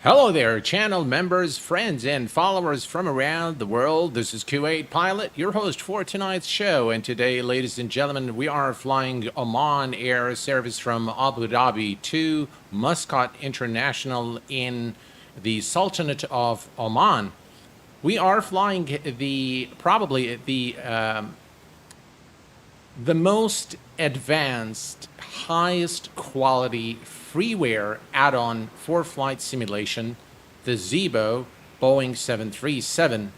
Hello there, channel members, friends, and followers from around the world. This is Kuwait Pilot, your host for tonight's show. And today, ladies and gentlemen, we are flying Oman Air service from Abu Dhabi to Muscat International in the Sultanate of Oman. We are flying probably the most advanced, highest quality freeware add-on for flight simulation, the Zibo Boeing 737,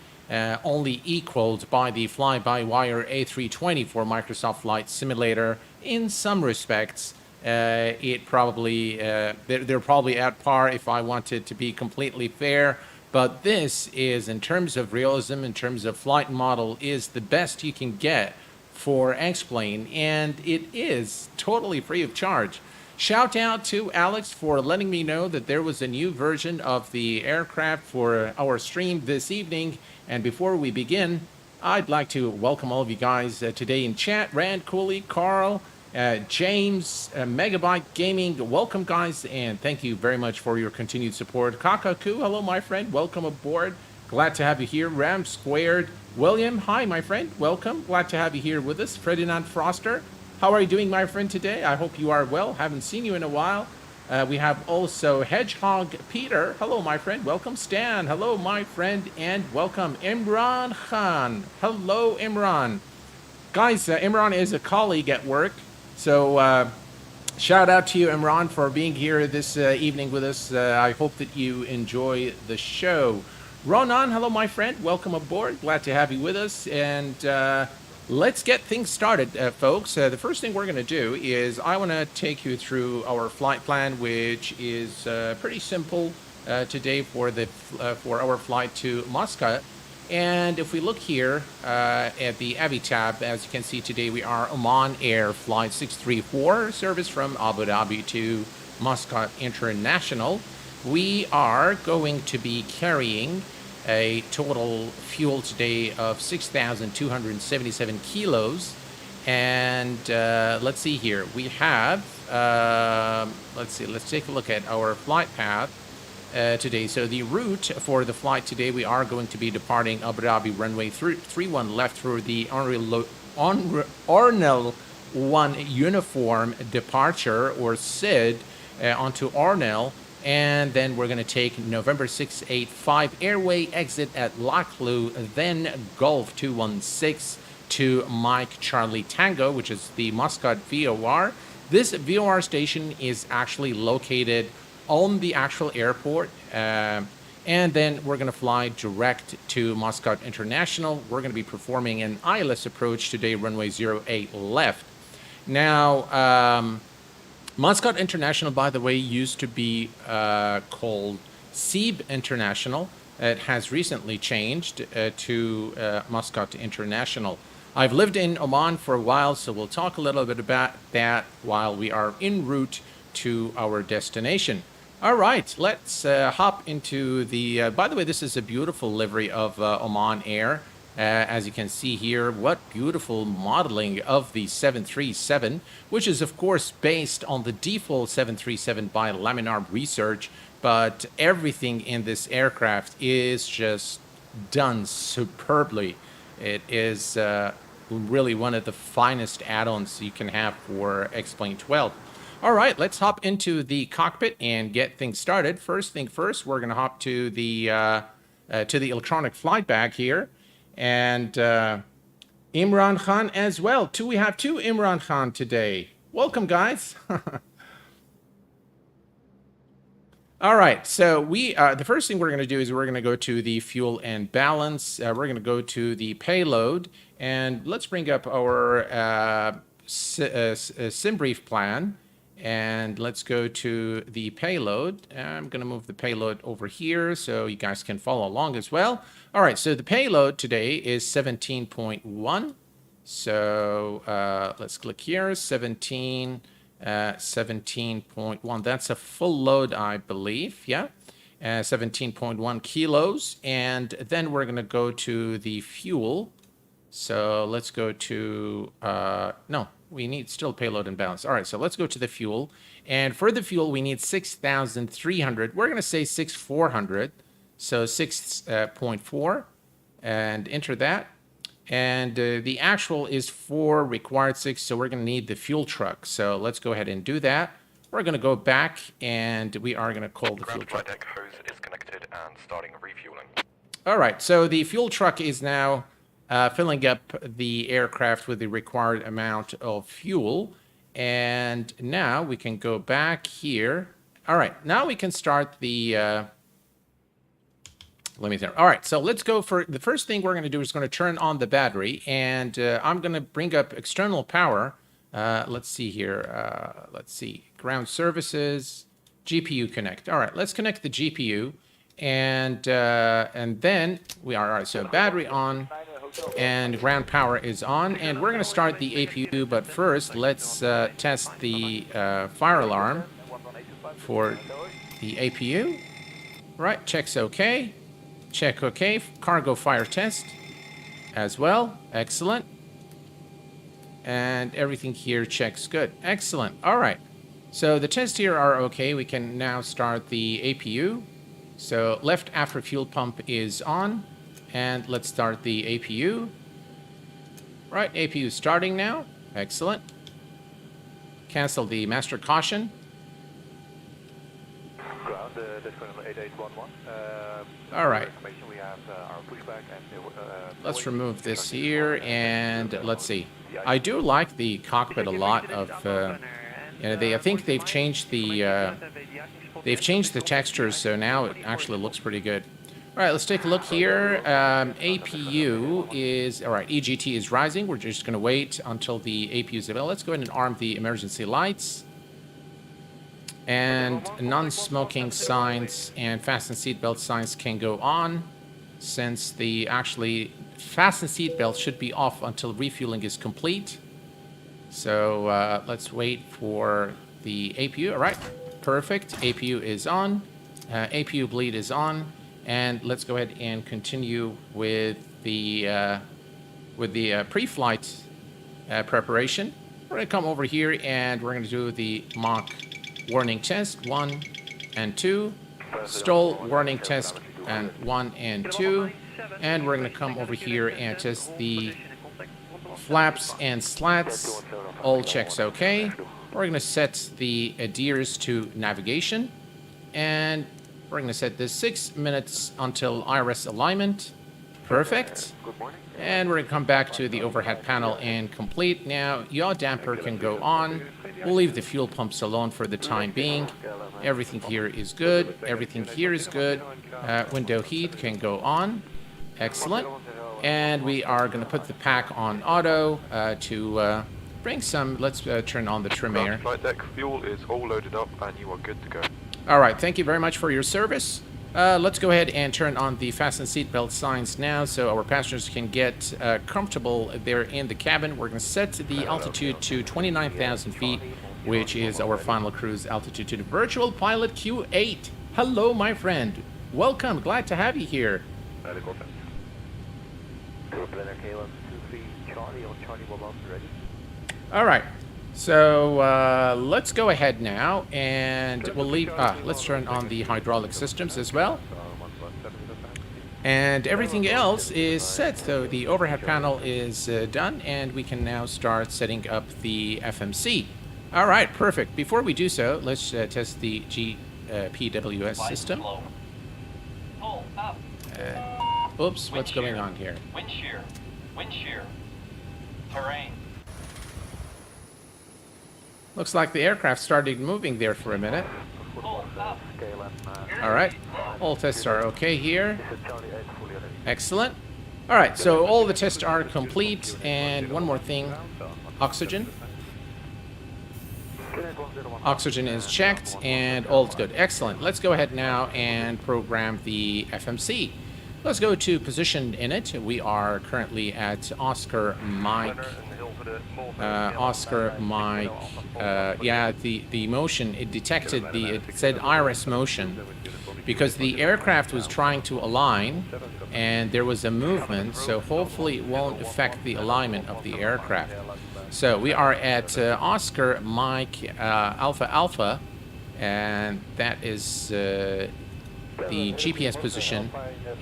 only equaled by the fly-by-wire A320 for Microsoft Flight Simulator. In some respects, they're probably at par if I wanted to be completely fair. But this is, in terms of realism, in terms of flight model, is the best you can get for X-Plane, and it is totally free of charge. Shout out to Alex for letting me know that there was a new version of the aircraft for our stream this evening. And before we begin, I'd like to welcome all of you guys today in chat. Rand, Cooley, Carl, James, Megabyte Gaming, welcome guys, and thank you very much for your continued support. Kakaku, hello my friend, welcome aboard. Glad to have you here. Ram Squared, William, hi my friend, welcome. Glad to have you here with us. Ferdinand Froster, how are you doing my friend today? I hope you are well. Haven't seen you in a while. We have also Hedgehog Peter, hello my friend, welcome. Stan, hello my friend, and welcome. Imran Khan, hello Imran. Guys, Imran is a colleague at work, so shout out to you Imran for being here this evening with us. I hope that you enjoy the show. Ronan, hello my friend, welcome aboard, glad to have you with us, and let's get things started, folks. The first thing we're going to do is I want to take you through our flight plan, which is pretty simple today for our flight to Muscat. And if we look here at the Avi tab, as you can see today, we are Oman Air Flight 634, service from Abu Dhabi to Muscat International. We are going to be carrying a total fuel today of 6,277 kilos. And let's see here. We have, let's take a look at our flight path today. So the route for the flight today, we are going to be departing Abu Dhabi runway 31 left through the Arnel 1 uniform departure, or SID, onto Arnel. And then we're going to take November 685 airway exit at Lakhlu, then Gulf 216 to Mike Charlie Tango, which is the Muscat VOR. This VOR station is actually located on the actual airport. And then we're going to fly direct to Muscat International. We're going to be performing an ILS approach today, runway 08 left. Now, Muscat International, by the way, used to be called Zibo International. It has recently changed to Muscat International. I've lived in Oman for a while, so we'll talk a little bit about that while we are en route to our destination. All right, let's hop into the... by the way, this is a beautiful livery of Oman Air. As you can see here, what beautiful modeling of the 737, which is of course based on the default 737 by Laminar Research, but everything in this aircraft is just done superbly. It is really one of the finest add-ons you can have for X-Plane 12. All right, let's hop into the cockpit and get things started. First thing first, we're going to hop to the electronic flight bag here. And Imran Khan as well. We have two Imran Khan today. Welcome, guys. All right, so the first thing we're going to do is we're going to go to the fuel and balance. We're going to go to the payload, and let's bring up our sim brief plan. And let's go to the payload. I'm going to move the payload over here so you guys can follow along as well. All right, so the payload today is 17.1. So let's click here, 17.1. That's a full load, I believe. Yeah, 17.1 kilos. And then we're going to go to the fuel. So let's go to, no, we need still payload and balance. All right, so let's go to the fuel. And for the fuel, we need 6,300. We're going to say 6,400. So 6.4 and enter that. And the actual is 4, required 6, so we're going to need the fuel truck. So let's go ahead and do that. We're going to go back, and we are going to call the fuel truck. Deck hose is connected and starting refueling. All right, so the fuel truck is now filling up the aircraft with the required amount of fuel. And now we can go back here. All right, now we can start the... All right, so let's go for the first thing we're going to do is going to turn on the battery, and I'm going to bring up external power. Let's see here. Let's see. Ground services, GPU connect. All right, let's connect the GPU, and then we are all right. So battery on, and ground power is on, and we're going to start the APU. But first, let's test the fire alarm for the APU. Right, checks okay. Check okay. Cargo fire test as well. Excellent. And everything here checks good. Excellent. All right. So the tests here are okay. We can now start the APU. So left after fuel pump is on. And let's start the APU. Right, APU starting now. Excellent. Cancel the master caution. Ground, Discord 8811. All right. We have our pushback and Let's remove this here, and let's see. I do like the cockpit a lot. I think they've changed the textures, so now it actually looks pretty good. All right, let's take a look here. APU is all right. EGT is rising. We're just going to wait until the APU is available. Let's go ahead and arm the emergency lights. And non-smoking signs and fasten seatbelt signs can go on, since the actually fasten seatbelt should be off until refueling is complete. So let's wait for the APU. All right, perfect. APU is on. APU bleed is on, and let's go ahead and continue with the pre-flight preparation. We're going to come over here, and we're going to do the mock warning test 1 and 2, stall warning test and 1 and 2, and we're going to come over here and test the flaps and slats. All checks okay. We're going to set the adheres to navigation, and we're going to set this 6 minutes until IRS alignment. Perfect. And we're going to come back to the overhead panel and complete. Now, yaw damper can go on. We'll leave the fuel pumps alone for the time being. Everything here is good. Everything here is good. Window heat can go on. Excellent. And we are going to put the pack on auto to bring some... Let's turn on the trim air. Flight deck fuel is all loaded up and you are good to go. All right. Thank you very much for your service. Let's go ahead and turn on the fasten seatbelt signs now so our passengers can get comfortable there in the cabin. We're going to set the altitude to 29,000 feet, which is our final cruise altitude to the virtual pilot Q8. Hello, my friend. Welcome. Glad to have you here. All right. So let's go ahead now, and we'll leave. Let's turn on the hydraulic systems as well. And everything else is set. So the overhead panel is done, and we can now start setting up the FMC. All right, perfect. Before we do so, let's test the PWS system. Oops, what's going on here? Wind shear, terrain. Looks like the aircraft started moving there for a minute. All right, all tests are okay here. Excellent. All right, so all the tests are complete, and one more thing, oxygen. Oxygen is checked, and all's good. Excellent. Let's go ahead now and program the FMC. Let's go to position in it. We are currently at Oscar Mike. Yeah, the motion, it detected it said iris motion because the aircraft was trying to align and there was a movement, so hopefully it won't affect the alignment of the aircraft. So we are at Oscar Mike Alpha Alpha, and that is the GPS position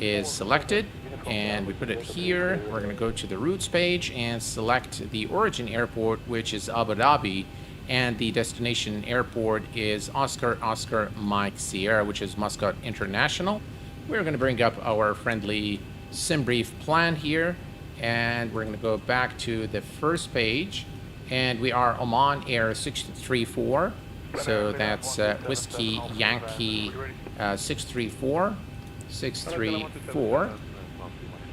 is selected, and we put it here. We're going to go to the routes page and select the origin airport, which is Abu Dhabi, and the destination airport is Oscar Oscar Mike Sierra, which is Muscat International. We're going to bring up our friendly SimBrief plan here, and we're going to go back to the first page, and we are Oman Air 634, so that's Whiskey Yankee 634.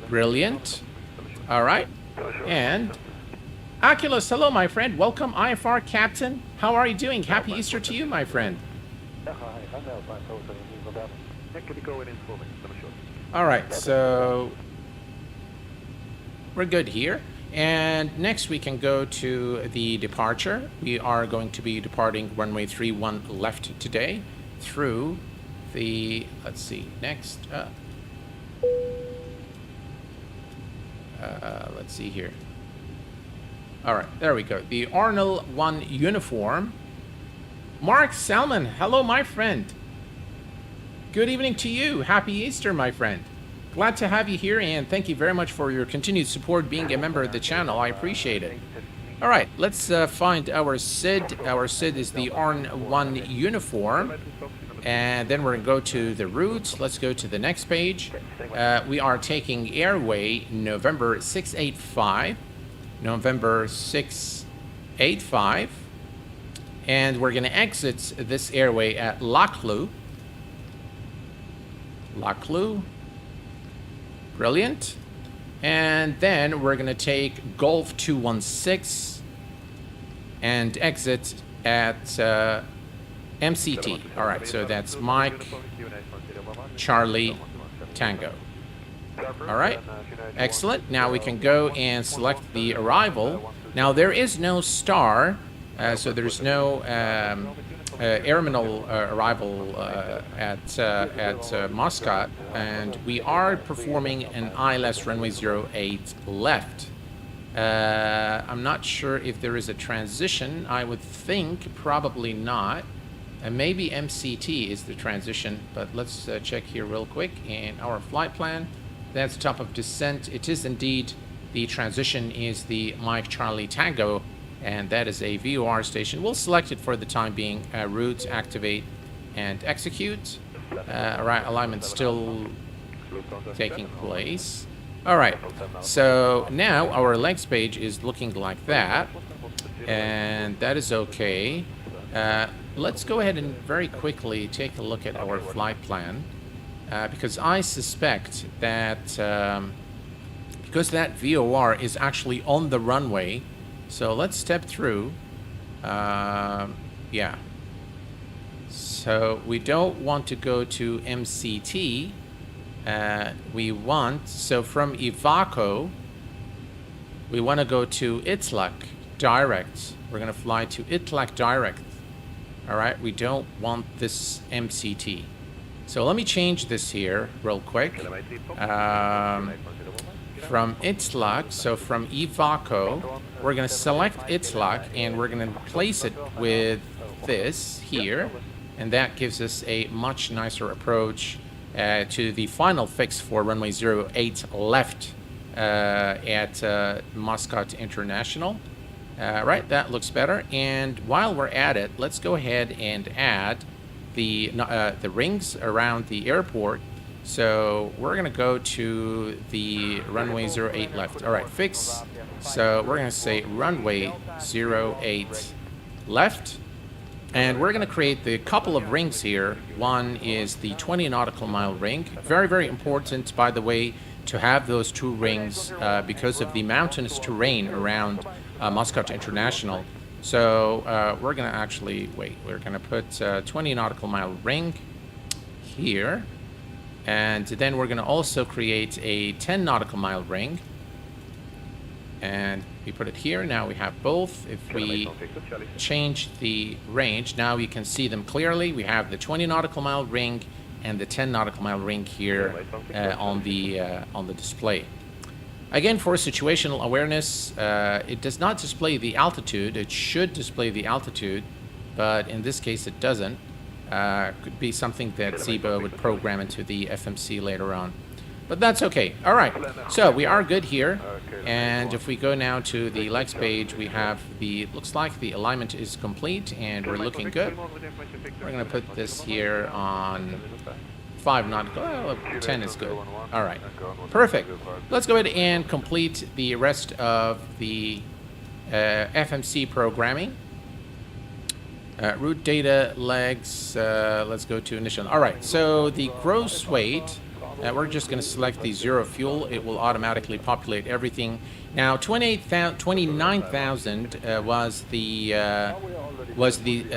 Brilliant. All right. And Oculus, hello, my friend. Welcome, IFR Captain. How are you doing? Happy Easter to you, my friend. All right, so we're good here. And next we can go to the departure. We are going to be departing runway 31 left today through the, let's see, next, let's see here. All right, there we go. The Arnold 1 uniform. Mark Salmon, hello, my friend. Good evening to you. Happy Easter, my friend. Glad to have you here, and thank you very much for your continued support being a member of the channel. I appreciate it. All right, let's find our SID. Our SID is the ARN1 uniform. And then we're going to go to the routes. Let's go to the next page. We are taking airway November 685. November 685. And we're going to exit this airway at Laklu. Laklu. Brilliant. And then we're going to take Golf 216 and exit at MCT. All right, so that's Mike, Charlie, Tango. All right, excellent. Now we can go and select the arrival. Now there is no star, so there's no airminal arrival at Muscat, and we are performing an ILS runway 08 left. I'm not sure if there is a transition. I would think probably not. Maybe MCT is the transition, but let's check here real quick. In our flight plan, that's top of descent. It is indeed the transition is the Mike Charlie Tango, and that is a VOR station. We'll select it for the time being. Route, activate, and execute. All right, alignment still taking place. All right, so now our legs page is looking like that, and that is okay. Let's go ahead and very quickly take a look at our flight plan, because I suspect that because that VOR is actually on the runway. So let's step through. Yeah. So we don't want to go to MCT. We want, so from Ivaco, we want to go to Itlak direct. We're going to fly to Itlak direct. All right, we don't want this MCT. So let me change this here real quick. From Itlak, so from Ivaco, we're going to select Itlak and we're going to replace it with this here. And that gives us a much nicer approach to the final fix for runway 08 left at Muscat International. Right, that looks better. And while we're at it, let's go ahead and add the rings around the airport. So we're going to go to the runway 08 left. All right, fix. So we're going to say runway 08 left. And we're going to create the couple of rings here. One is the 20 nautical mile ring. Very, very important, by the way, to have those two rings because of the mountainous terrain around Muscat International. So we're going to actually, wait, we're going to put 20 nautical mile ring here. And then we're going to also create a 10 nautical mile ring. And we put it here. Now we have both. If we change the range, now you can see them clearly. We have the 20 nautical mile ring and the 10 nautical mile ring here on the display. Again, for situational awareness, it does not display the altitude. It should display the altitude, but in this case it doesn't. Could be something that Zibo would program into the FMC later on. But that's okay. All right, so we are good here. And if we go now to the legs page, we have the, looks like the alignment is complete and we're looking good. We're going to put this here on 5 nautical, well, 10 is good. All right, perfect. Let's go ahead and complete the rest of the FMC programming. Route data, legs, let's go to initial. All right, so the gross weight, we're just going to select the 0 fuel. It will automatically populate everything. Now, 29,000 was the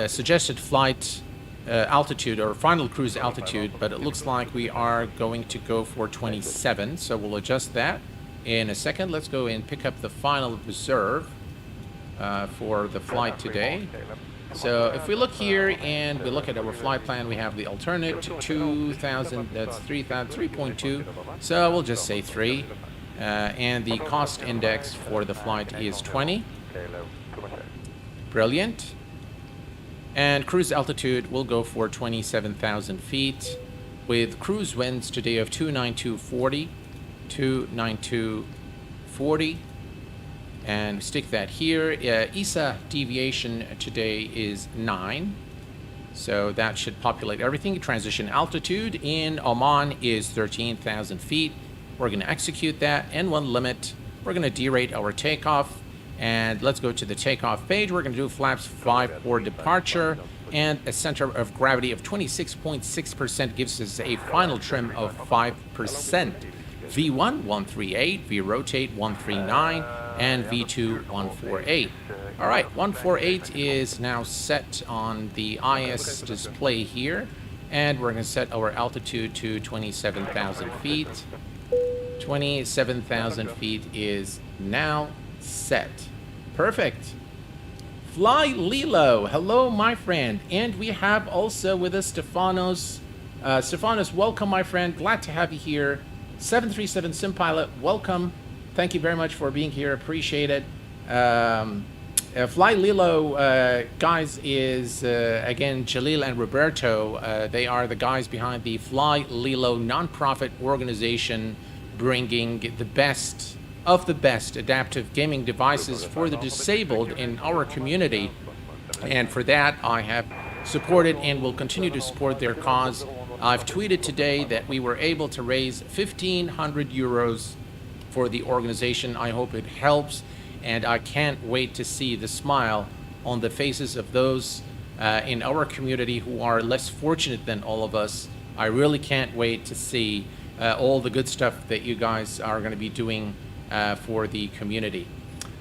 suggested flight altitude or final cruise altitude, but it looks like we are going to go for 27, so we'll adjust that in a second. Let's go and pick up the final reserve for the flight today. So if we look here and we look at our flight plan, we have the alternate 2,000, that's 3,000, 3.2, so we'll just say 3. And the cost index for the flight is 20. Brilliant. And cruise altitude will go for 27,000 feet with cruise winds today of 29240, 29240. And stick that here. ESA deviation today is 9. So that should populate everything. Transition altitude in Oman is 13,000 feet. We're going to execute that. N1 limit. We're going to derate our takeoff. And let's go to the takeoff page. We're going to do flaps 5 for departure. And a center of gravity of 26.6% gives us a final trim of 5%. V1, 138. V rotate, 139. And V2 148. All right, 148 is now set on the IS display here, and we're going to set our altitude to 27,000 feet. 27,000 feet is now set. Perfect. Fly Lilo, hello my friend, and we have also with us Stefanos. Stefanos, welcome my friend, glad to have you here. 737 Sim Pilot, welcome. Thank you very much for being here. Appreciate it. Fly Lilo, guys, is, again, Jalil and Roberto. They are the guys behind the Fly Lilo nonprofit organization, bringing the best of the best adaptive gaming devices for the disabled in our community. And for that, I have supported and will continue to support their cause. I've tweeted today that we were able to raise 1,500 euros for the organization. I hope it helps, and I can't wait to see the smile on the faces of those in our community who are less fortunate than all of us. I really can't wait to see all the good stuff that you guys are going to be doing for the community.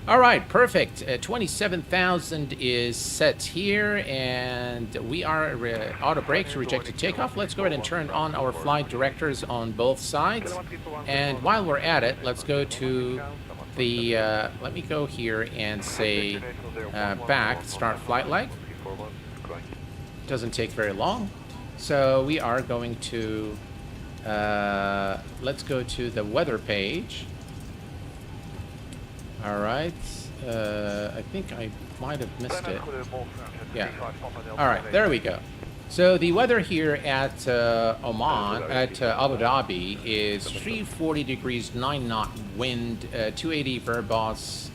All right, perfect. 27,000 is set here, and we are auto brakes, rejected takeoff. Let's go ahead and turn on our flight directors on both sides. And while we're at it, let's go to the, let me go here and say back, start flight leg. Doesn't take very long. So we are going to, let's go to the weather page. All right, I think I might have missed it. Yeah. All right, there we go. So the weather here at Oman, at Abu Dhabi, is 340 degrees, 9 knot wind, 280 verbos,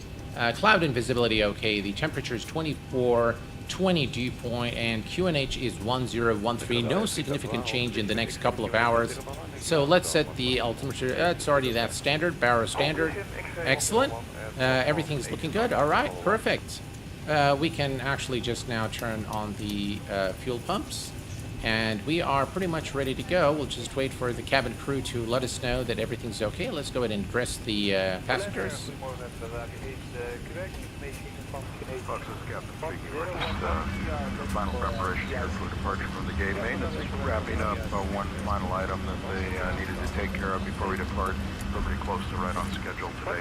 cloud and visibility okay. The temperature is 24, 20 dew point, and QNH is 1013. No significant change in the next couple of hours. So let's set the altimeter. It's already that standard, Barrow standard. Excellent. Everything's looking good. All right, perfect. We can actually just now turn on the fuel pumps, and we are pretty much ready to go. We'll just wait for the cabin crew to let us know that everything's okay. Let's go ahead and address the passengers. Fox, this is Captain speaking. We're just final preparations here for departure from the gate. Maintenance is wrapping up one final item that they needed to take care of before we depart. We're pretty close to right on schedule today.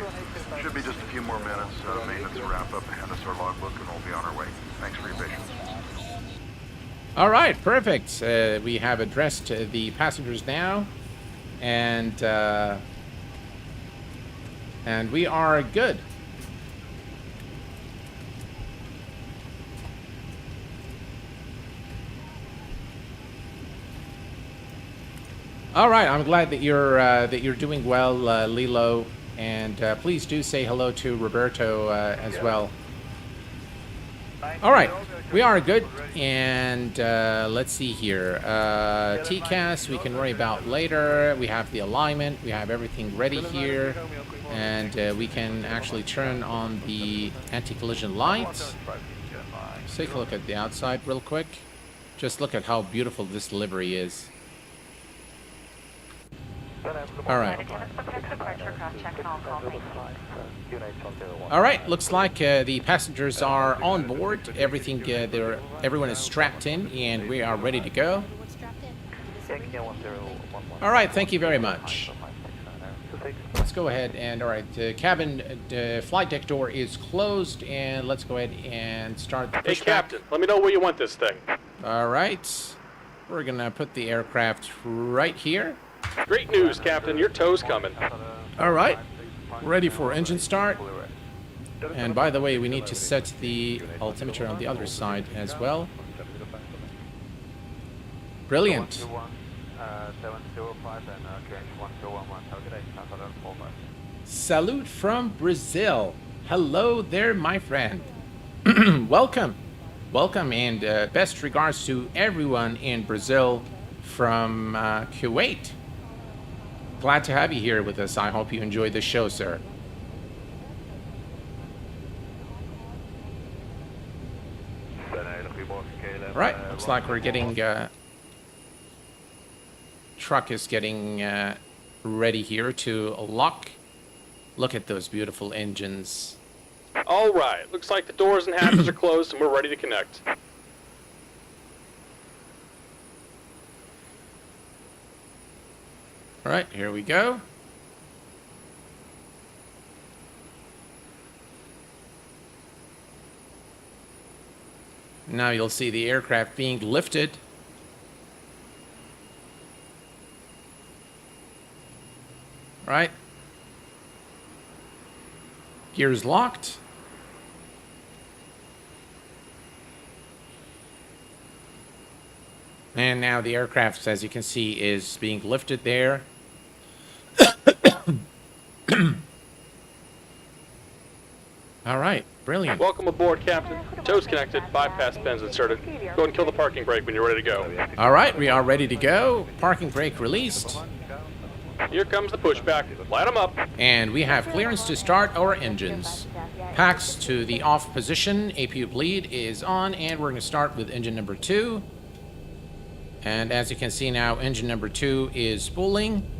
Should be just a few more minutes. Maintenance will wrap up, hand us our logbook, and we'll be on our way. Thanks for your patience. All right, perfect. We have addressed the passengers now, and And we are good. All right, I'm glad that you're doing well, Lilo, and please do say hello to Roberto as well. All right, we are good, and let's see here. TCAS we can worry about later. We have the alignment, we have everything ready here, and we can actually turn on the anti-collision lights. Let's take a look at the outside real quick. Just look at how beautiful this livery is. All right. All right. Looks like the passengers are on board. Everyone is strapped in, and we are ready to go. All right. Thank you very much. Let's go ahead and all right. The cabin, flight deck door is closed, and let's go ahead and start the pushback. Hey, Captain. Let me know where you want this thing. All right. We're gonna put the aircraft right here. Great news, Captain. Your tow's coming. All right, ready for engine start. And by the way, we need to set the altimeter on the other side as well. Brilliant. Salute from Brazil. Hello there, my friend. Welcome. Welcome, and best regards to everyone in Brazil from Kuwait. Glad to have you here with us. I hope you enjoyed the show, sir. Right, looks like we're getting... truck is getting ready here to lock. Look at those beautiful engines. All right. Looks like the doors and hatches are closed, and we're ready to connect. All right, here we go. Now you'll see the aircraft being lifted. All right. Gears locked. And now the aircraft, as you can see, is being lifted there. All right, brilliant. Welcome aboard, Captain. Tow's connected, bypass pins inserted. Go ahead and kill the parking brake when you're ready to go. All right, we are ready to go. Parking brake released. Here comes the pushback. Light them up. And we have clearance to start our engines. Packs to the off position. APU bleed is on, and we're going to start with engine number 2. And as you can see now, engine number 2 is spooling.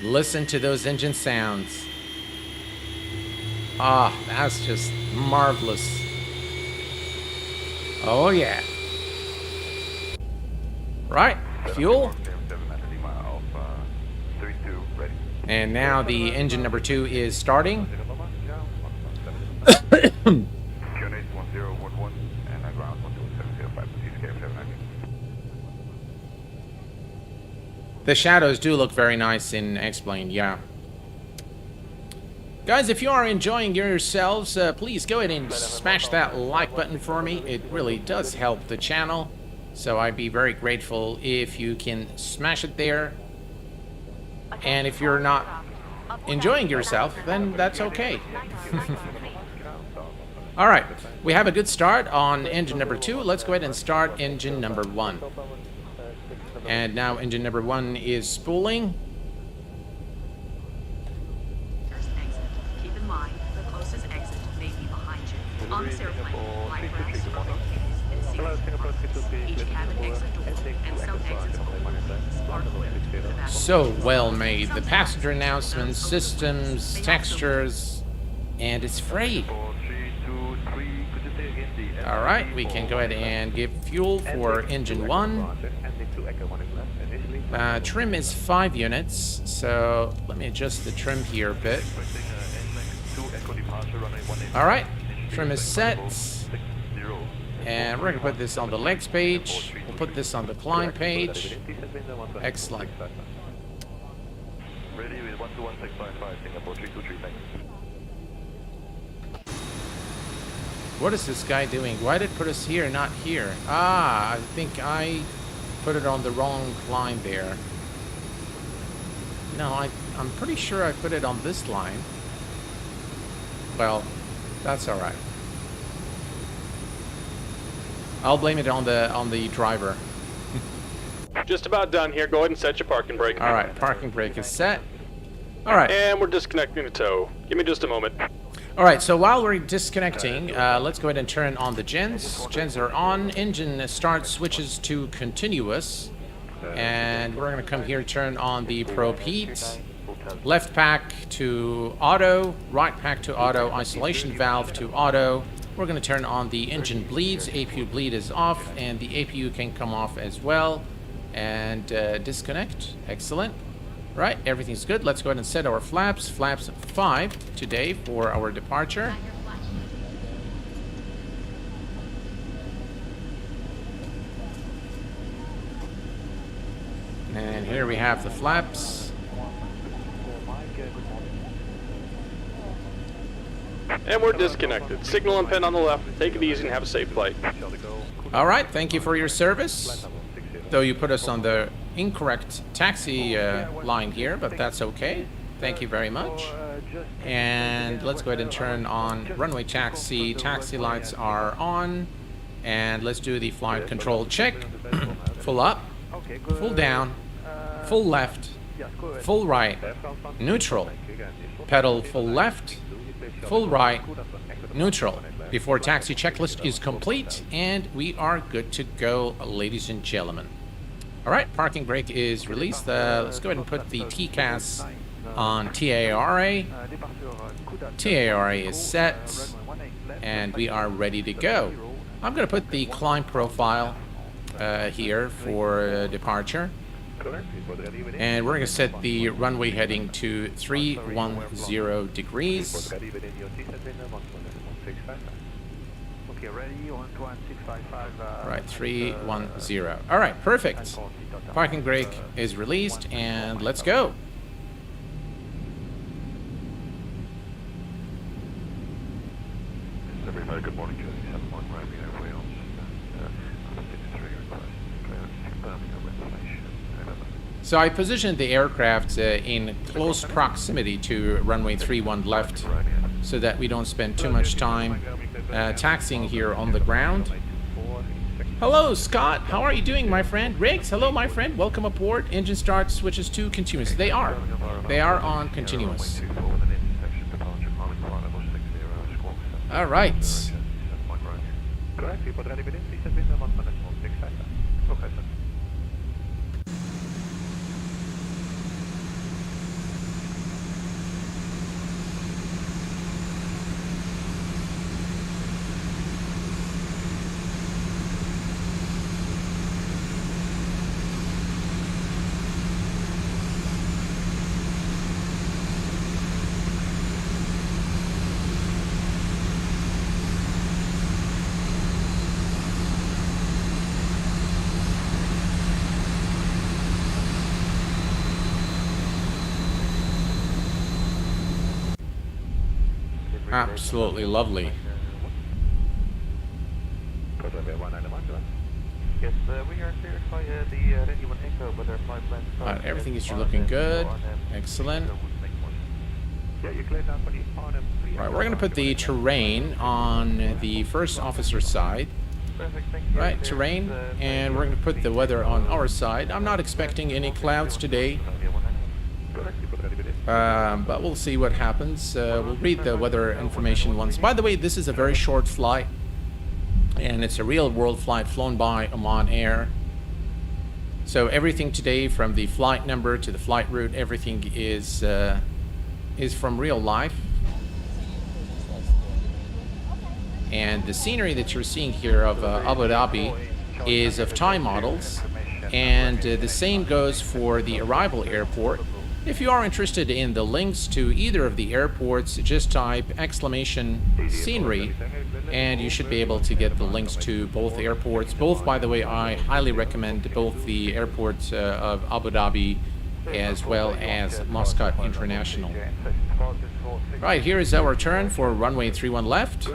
Listen to those engine sounds. Ah, that's just marvelous. Oh yeah. Right, fuel. And now the engine number 2 is starting. The shadows do look very nice in X-Plane, yeah. Guys, if you are enjoying yourselves, please go ahead and smash that like button for me. It really does help the channel. So I'd be very grateful if you can smash it there. And if you're not enjoying yourself, then that's okay. All right, we have a good start on engine number 2. Let's go ahead and start engine number 1. And now engine number 1 is spooling. Keep in mind, the closest exit may be behind you. On this airplane, light ramps are located. Each cabin exit door and some exits are equipped. So well made. The passenger announcements, systems, textures, and it's free. All right, we can go ahead and give fuel for engine 1. Trim is 5 units, so let me adjust the trim here a bit. All right, trim is set. And we're going to put this on the legs page. put this on the climb page. Excellent. Ready with 121.655, Singapore 323, thanks. What is this guy doing? Why did it put us here, not here? Ah, I think I put it on the wrong line there. No, I'm pretty sure I put it on this line. Well, that's all right. I'll blame it on the driver. Just about done here. Go ahead and set your parking brake. All right, parking brake is set. All right. And we're disconnecting the tow. Give me just a moment. All right, so while we're disconnecting, let's go ahead and turn on the gens. Gens are on. Engine start switches to continuous. And we're going to come here, turn on the probe heat. Left pack to auto, right pack to auto, isolation valve to auto. We're going to turn on the engine bleeds. APU bleed is off, and the APU can come off as well. And disconnect. Excellent. Right, everything's good. Let's go ahead and set our flaps. Flaps 5 today for our departure. And here we have the flaps. And we're disconnected. Signal and pin on the left. Take it easy and have a safe flight. All right, thank you for your service. Though you put us on the incorrect taxi line here, but that's okay. Thank you very much. And let's go ahead and turn on runway taxi. Taxi lights are on. And let's do the flight control check. Full up, full down, full left, full right, neutral. Pedal full left, full right, neutral. Before taxi checklist is complete, and we are good to go, ladies and gentlemen. All right, parking brake is released. Let's go ahead and put the TCAS on TARA. TARA is set, and we are ready to go. I'm going to put the climb profile here for departure. And we're going to set the runway heading to 310 degrees. Okay, ready, 121.655. Right, 310. All right, perfect. Parking brake is released, and let's go. Everybody, good morning, Jersey 71, Romeo Wheels. So I positioned the aircraft in close proximity to runway 31 left so that we don't spend too much time taxiing here on the ground. Hello, Scott. How are you doing, my friend? Riggs, hello, my friend. Welcome aboard. Engine start switches to continuous. They are. They are on continuous. All right. Correct, report ready within 371.655. Okay, sir. Absolutely lovely. Yes, we are cleared by the ready one echo, but our flight plans. Everything is looking good. Excellent. Yeah, you're cleared now for the on Right, we're going to put the terrain on the first officer side. Right, terrain, and we're going to put the weather on our side. I'm not expecting any clouds today, but we'll see what happens. We'll read the weather information once. By the way, this is a very short flight, and it's a real-world flight flown by Oman Air. So everything today, from the flight number to the flight route, everything is from real life. And the scenery that you're seeing here of Abu Dhabi is of Thai models, and the same goes for the arrival airport. If you are interested in the links to either of the airports, just type !scenery and you should be able to get the links to both airports. Both, by the way, I highly recommend both the airports of Abu Dhabi as well as Muscat International. Right, here is our turn for runway 31 left.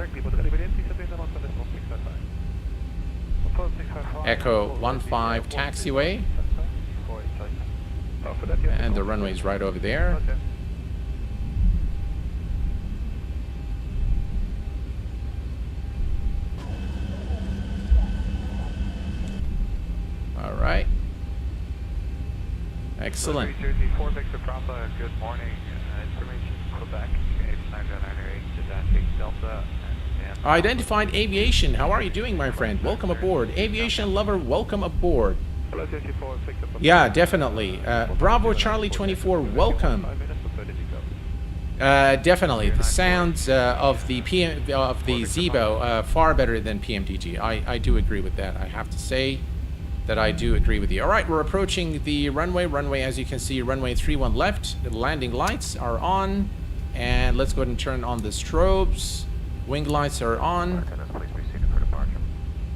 Echo 15 taxiway. And the runway is right over there. All right. Excellent. Jersey 4 Victor Bravo, good morning. Information Quebec, H998 Delta. Identified Aviation, how are you doing, my friend? Welcome aboard. Aviation lover, welcome aboard. Yeah, definitely. Bravo Charlie 24, welcome. Definitely, the sounds of the Zibo far better than PMDG. I do agree with that. I have to say that I do agree with you. All right, we're approaching the runway. Runway, as you can see, runway 31 left. The landing lights are on, and let's go ahead and turn on the strobes. Wing lights are on.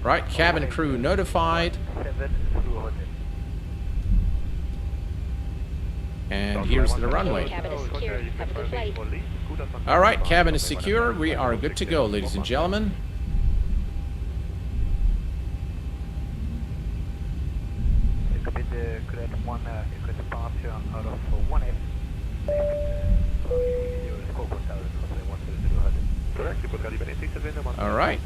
Right, cabin crew notified. And here's the runway. Cabin is secure. Have a good flight. All right, cabin is secure. We are good to go, ladies and gentlemen. All right.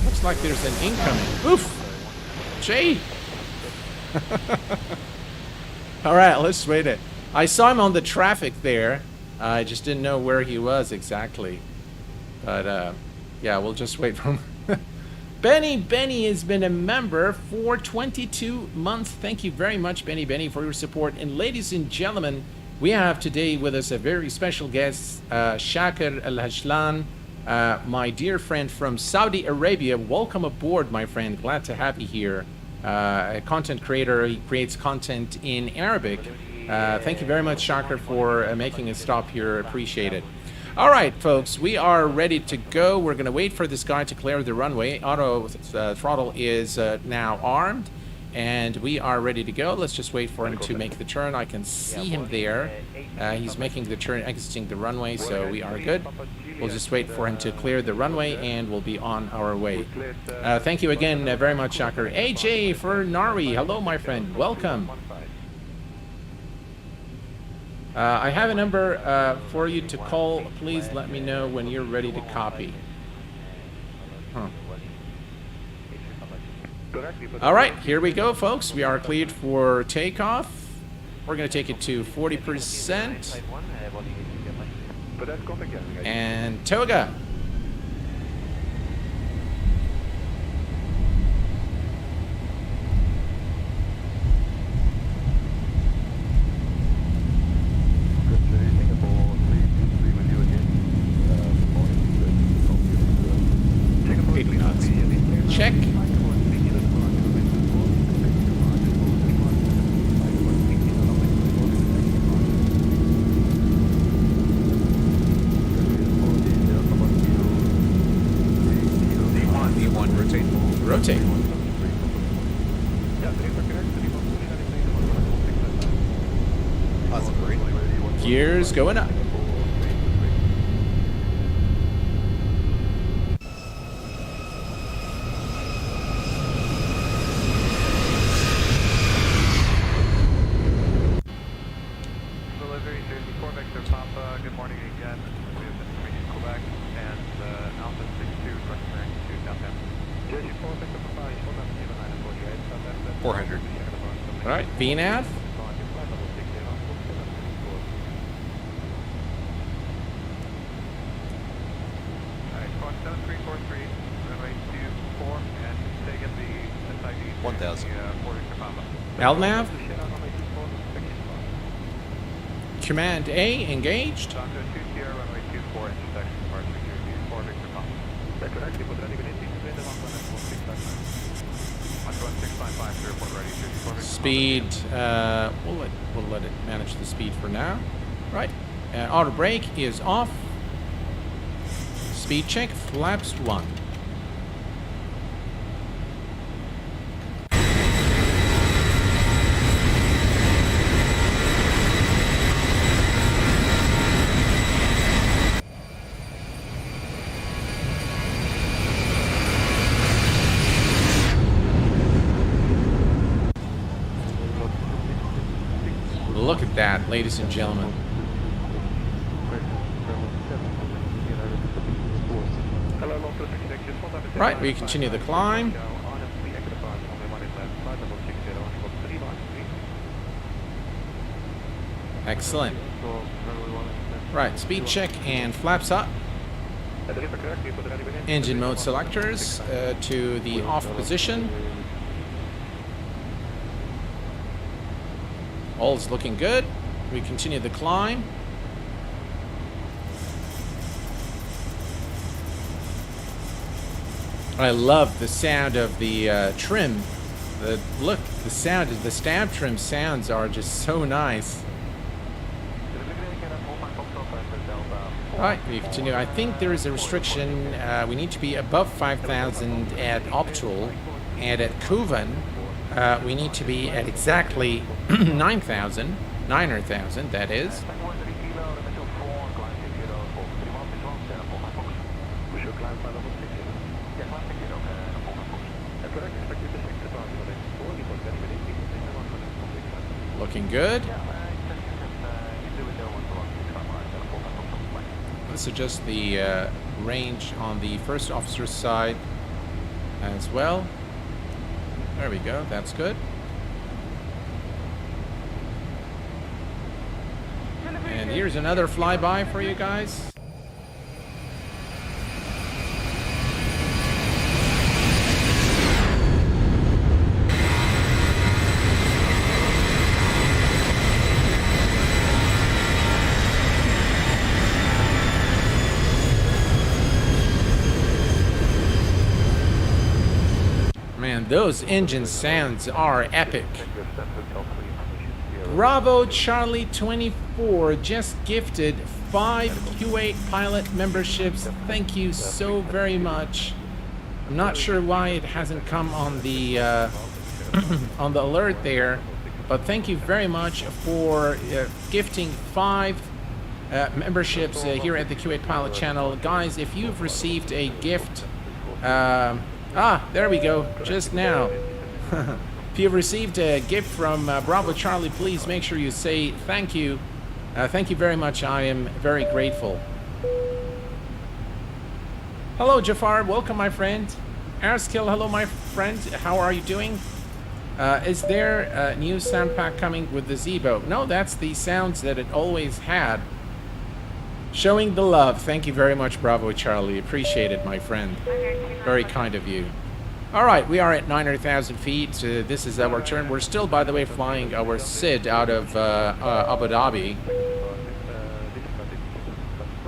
Looks like there's an incoming. Oof! Jay! All right, let's wait it. I saw him on the traffic there. I just didn't know where he was exactly. But, yeah, we'll just wait for him. Benny has been a member for 22 months. Thank you very much, Benny, for your support. And ladies and gentlemen, we have today with us a very special guest, Shakir Al-Hashlan, my dear friend from Saudi Arabia. Welcome aboard, my friend. Glad to have you here. A content creator. He creates content in Arabic. Thank you very much, Shakir, for making a stop here. Appreciate it. All right, folks, we are ready to go. We're going to wait for this guy to clear the runway. Auto throttle is now armed, and we are ready to go. Let's just wait for him to make the turn. I can see him there. He's making the turn, exiting the runway, so we are good. We'll just wait for him to clear the runway, and we'll be on our way. Thank you again very much, Shakir. AJ for Norway. Hello, my friend. Welcome. I have a number for you to call. Please let me know when you're ready to copy. Huh. All right, here we go, folks. We are cleared for takeoff. We're going to take it to 40%. And toga. Check. Rotate. Gears going up. Delivery Jersey 4 Victor Papa, good morning again. We have information Quebec and Alpha 62 requesting magnitude Southampton. Jersey 4 Victor Papa, 400. All right, VNAV. SID 1,000. LNAV. Command A engaged. Speed, we'll let it manage the speed for now. Right, auto brake is off. Speed check, flaps 1. Look at that, ladies and gentlemen. Right, we continue the climb. Excellent. Right, speed check and flaps up. Engine mode selectors to the off position. All's looking good. We continue the climb. I love the sound of the trim. Look, the sound of the stab trim sounds are just so nice. Alright, we continue. I think there is a restriction. We need to be above 5,000 at Optul, and at Kuvan, we need to be at exactly 9,000, that is. Looking good. Let's adjust the range on the first officer's side as well. There we go, that's good. And here's another flyby for you guys. Man, those engine sounds are epic. Bravo Charlie 24 just gifted 5 Q8 pilot memberships. Thank you so very much. I'm not sure why it hasn't come on the on the alert there, but thank you very much for gifting 5 memberships here at the Q8 Pilot channel. Guys, if you've received a gift, there we go, just now. If you've received a gift from Bravo Charlie, please make sure you say thank you. Thank you very much. I am very grateful. Hello, Jafar. Welcome, my friend. Arskill, hello, my friend. How are you doing? Is there a new sound pack coming with the Zibo? No, that's the sounds that it always had. Showing the love. Thank you very much, Bravo Charlie. Appreciate it, my friend. Very kind of you. All right, we are at 900,000 feet. This is our turn. We're still, by the way, flying our SID out of Abu Dhabi.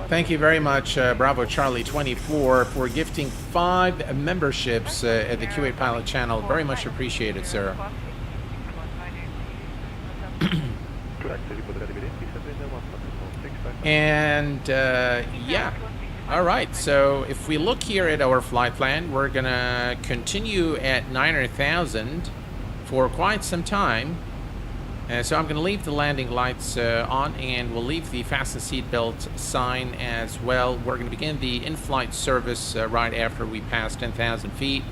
Thank you very much, Bravo Charlie 24, for gifting 5 memberships at the Q8 Pilot channel. Very much appreciated, sir. And yeah. All right, so if we look here at our flight plan, we're gonna continue at 900,000 for quite some time. So I'm gonna leave the landing lights on, and we'll leave the fasten seatbelt sign as well. We're gonna begin the in-flight service right after we pass 10,000 feet.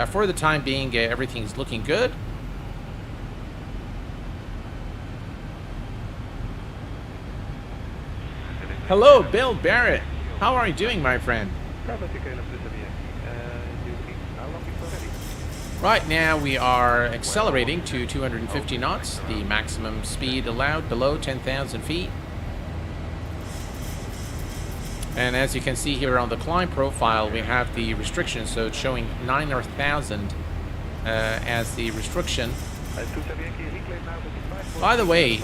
For the time being, everything's looking good. Hello, Bill Barrett. How are you doing, my friend? Right now we are accelerating to 250 knots, the maximum speed allowed below 10,000 feet. And as you can see here on the climb profile, we have the restriction, so it's showing 900,000 as the restriction. By the way,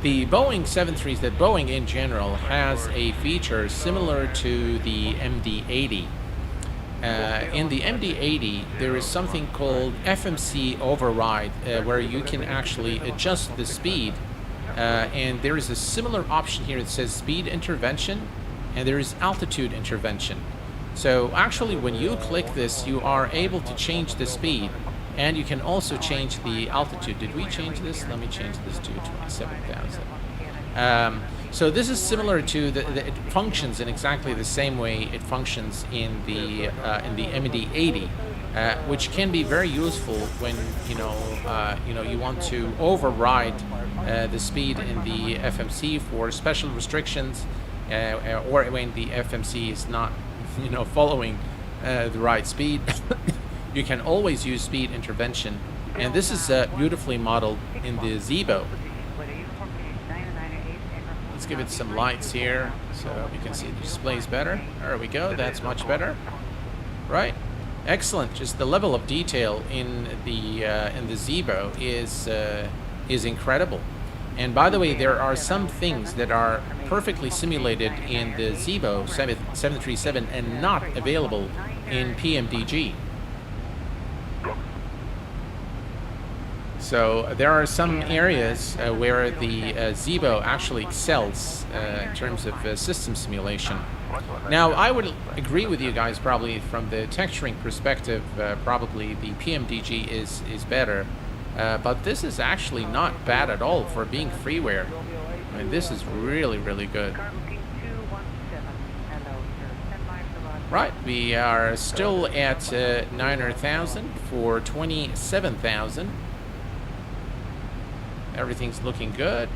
the Boeing 737s, that Boeing in general has a feature similar to the MD-80. In the MD-80, there is something called FMC override, where you can actually adjust the speed. And there is a similar option here that says speed intervention, and there is altitude intervention. So actually, when you click this, you are able to change the speed, and you can also change the altitude. Did we change this? Let me change this to 27,000. So this is similar to it functions in exactly the same way it functions in the MD-80, which can be very useful when you want to override the speed in the FMC for special restrictions, or when the FMC is not following the right speed. You can always use speed intervention, and this is beautifully modeled in the Zibo. Let's give it some lights here so you can see the displays better. There we go. That's much better. Right. Excellent. Just the level of detail in the Zibo is incredible. And by the way, there are some things that are perfectly simulated in the Zibo 737 and not available in PMDG. So there are some areas where the Zibo actually excels in terms of system simulation. Now, I would agree with you guys probably from the texturing perspective, probably the PMDG is better. But this is actually not bad at all for being freeware. I mean, this is really, really good. Right, we are still at 900,000 for 27,000. Everything's looking good.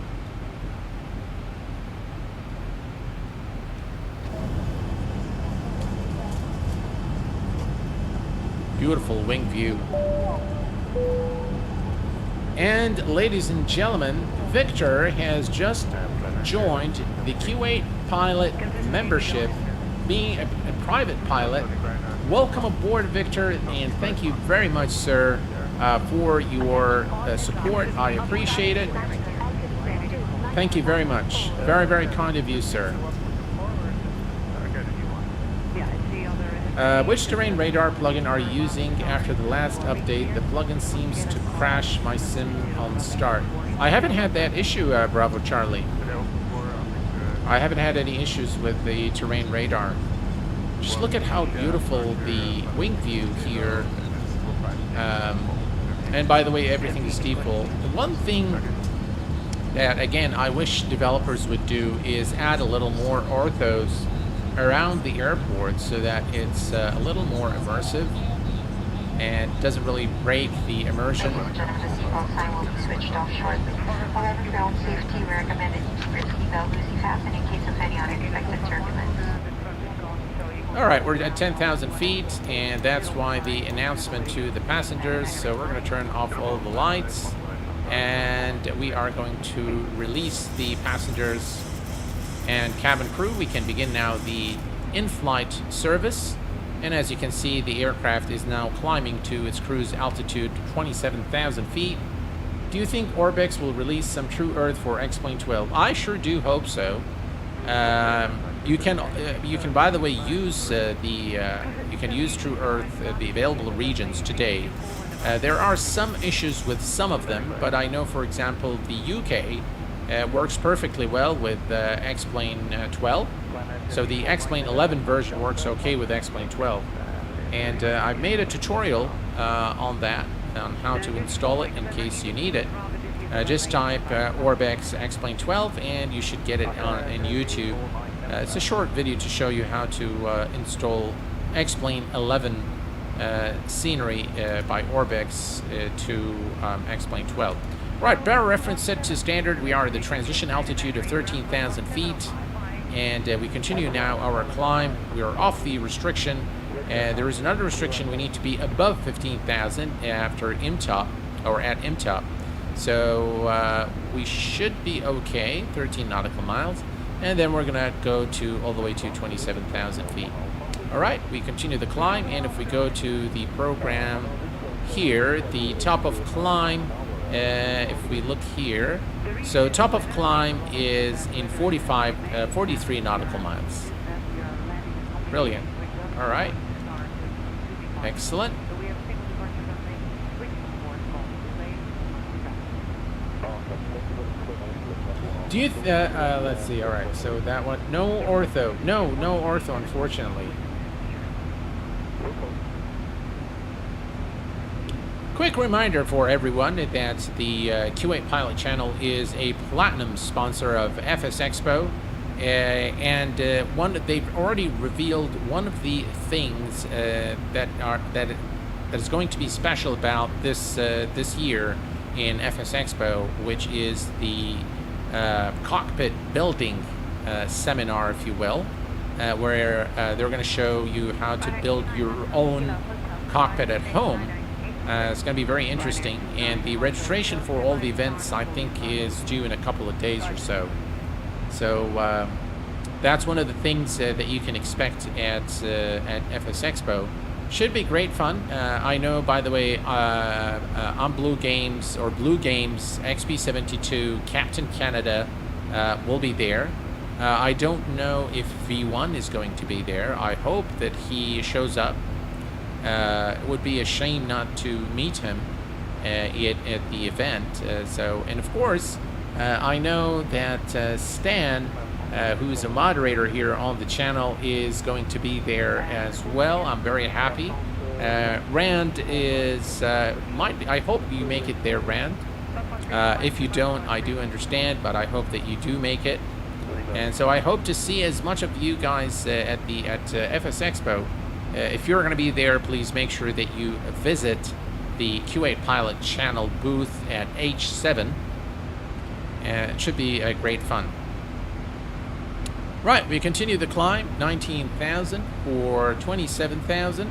Beautiful wing view. And ladies and gentlemen, Victor has just joined the Q8 pilot membership, being a private pilot. Welcome aboard, Victor, and thank you very much, sir, for your support. I appreciate it. Thank you very much. Very, very kind of you, sir. Which terrain radar plugin are you using after the last update? The plugin seems to crash my sim on start. I haven't had that issue, Bravo Charlie. I haven't had any issues with the terrain radar. Just look at how beautiful the wing view here. And by the way, everything is default. The one thing that, again, I wish developers would do is add a little more orthos around the airport so that it's a little more immersive and doesn't really break the immersion. Sign will be switched off shortly. However, for own safety, we recommend that you keep your seatbelt loosely fastened in case of any unexpected turbulence. All right, we're at 10,000 feet, and that's why the announcement to the passengers. So we're going to turn off all the lights, and we are going to release the passengers and cabin crew. We can begin now the in-flight service, and as you can see, the aircraft is now climbing to its cruise altitude 27,000 feet. Do you think Orbex will release some True Earth for X-Plane 12? I sure do hope so. You can by the way use you can use True Earth, the available regions today. There are some issues with some of them, but I know, for example, the UK works perfectly well with X-Plane 12. So the X-Plane 11 version works okay with X-Plane 12. And I've made a tutorial on that, on how to install it in case you need it. Just type Orbex X-Plane 12 and you should get it on in YouTube. It's a short video to show you how to install X-Plane 11 scenery by Orbex to X-Plane 12. Right, barrel reference set to standard. We are at the transition altitude of 13,000 feet, and we continue now our climb. We are off the restriction. There is another restriction. We need to be above 15,000 after IMTOP, or at IMTOP. So we should be okay, 13 nautical miles, and then we're gonna go to all the way to 27,000 feet. All right, we continue the climb, and if we go to the program here, the top of climb, if we look here, so top of climb is in 43 nautical miles. Brilliant. All right. Excellent. So we have a single departure runway, switch for call delay. Do you, let's see, alright, so that one, no ortho. No ortho, unfortunately. Quick reminder for everyone that the Q8 Pilot channel is a platinum sponsor of FS Expo. And they've already revealed one of the things that is going to be special about this year in FS Expo, which is the cockpit building seminar, if you will, where they're going to show you how to build your own cockpit at home. It's going to be very interesting, and the registration for all the events, I think, is due in a couple of days or so. So that's one of the things that you can expect at FS Expo. Should be great fun. I know, by the way, on Blue Games XP72, Captain Canada will be there. I don't know if V1 is going to be there. I hope that he shows up. It would be a shame not to meet him at the event. And of course, I know that Stan, who's a moderator here on the channel, is going to be there as well. I'm very happy. Rand is I hope you make it there, Rand. If you don't, I do understand, but I hope that you do make it. And so I hope to see as much of you guys at FS Expo. If you're going to be there, please make sure that you visit the Q8 Pilot channel booth at H7. It should be great fun. Right, we continue the climb. 19,000 for 27,000.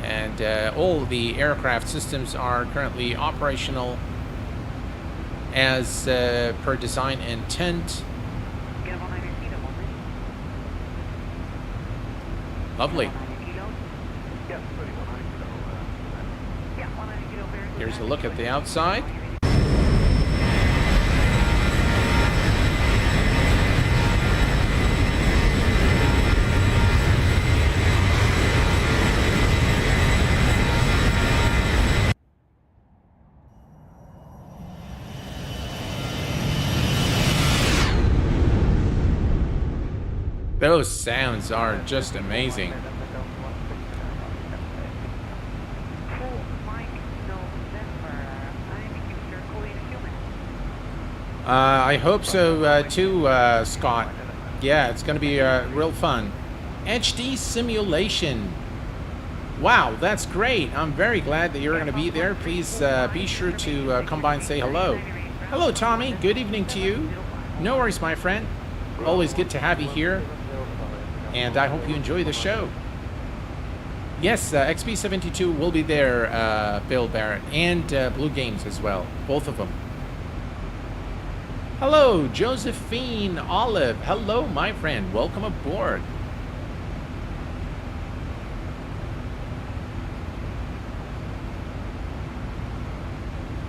And all the aircraft systems are currently operational as per design intent. Lovely. Here's a look at the outside. Those sounds are just amazing. I hope so too, Scott. Yeah, it's going to be real fun. HD simulation. Wow, that's great. I'm very glad that you're going to be there. Please be sure to come by and say hello. Hello, Tommy. Good evening to you. No worries, my friend. Always good to have you here. And I hope you enjoy the show. Yes, XP72 will be there, Bill Barrett, and Blue Games as well. Both of them. Hello, Josephine Olive. Hello, my friend. Welcome aboard.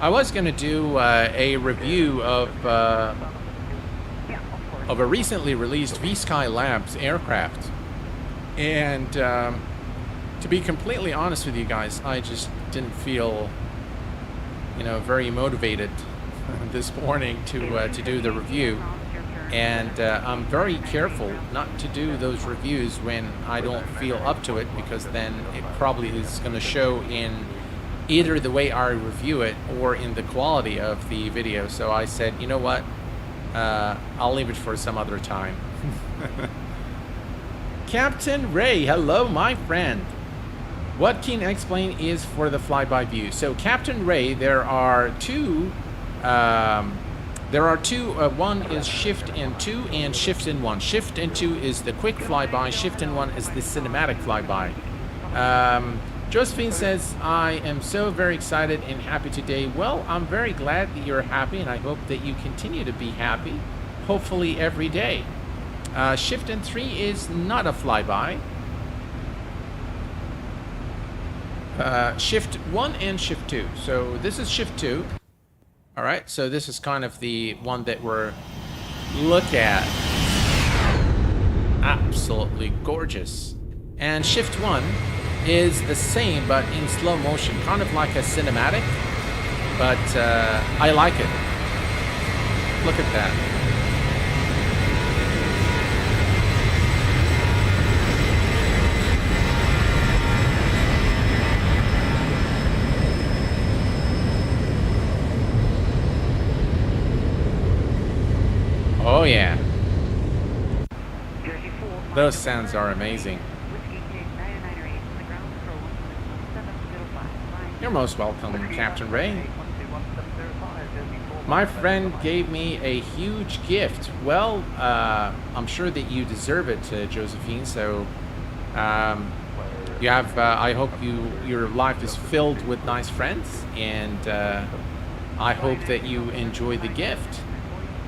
I was going to do a review of a recently released V-Sky Labs aircraft. And to be completely honest with you guys, I just didn't feel, very motivated this morning to do the review. And I'm very careful not to do those reviews when I don't feel up to it, because then it probably is going to show in either the way I review it or in the quality of the video. So I said, you know what? I'll leave it for some other time. Captain Ray, hello, my friend. What can I explain is for the flyby view. So Captain Ray, there are two. One is shift in 2 and shift in 1. Shift in 2 is the quick flyby. Shift in 1 is the cinematic flyby. Josephine says, I am so very excited and happy today. Well, I'm very glad that you're happy, and I hope that you continue to be happy, hopefully every day. Shift in 3 is not a flyby. Shift 1 and shift 2. So this is shift 2. All right, so this is kind of the one that we're look at. Absolutely gorgeous. And shift 1 is the same but in slow motion, kind of like a cinematic, but I like it. Look at that. Oh yeah. Those sounds are amazing. You're most welcome, Captain Ray. My friend gave me a huge gift. Well, I'm sure that you deserve it, Josephine. So, you have. I hope your life is filled with nice friends, and I hope that you enjoy the gift.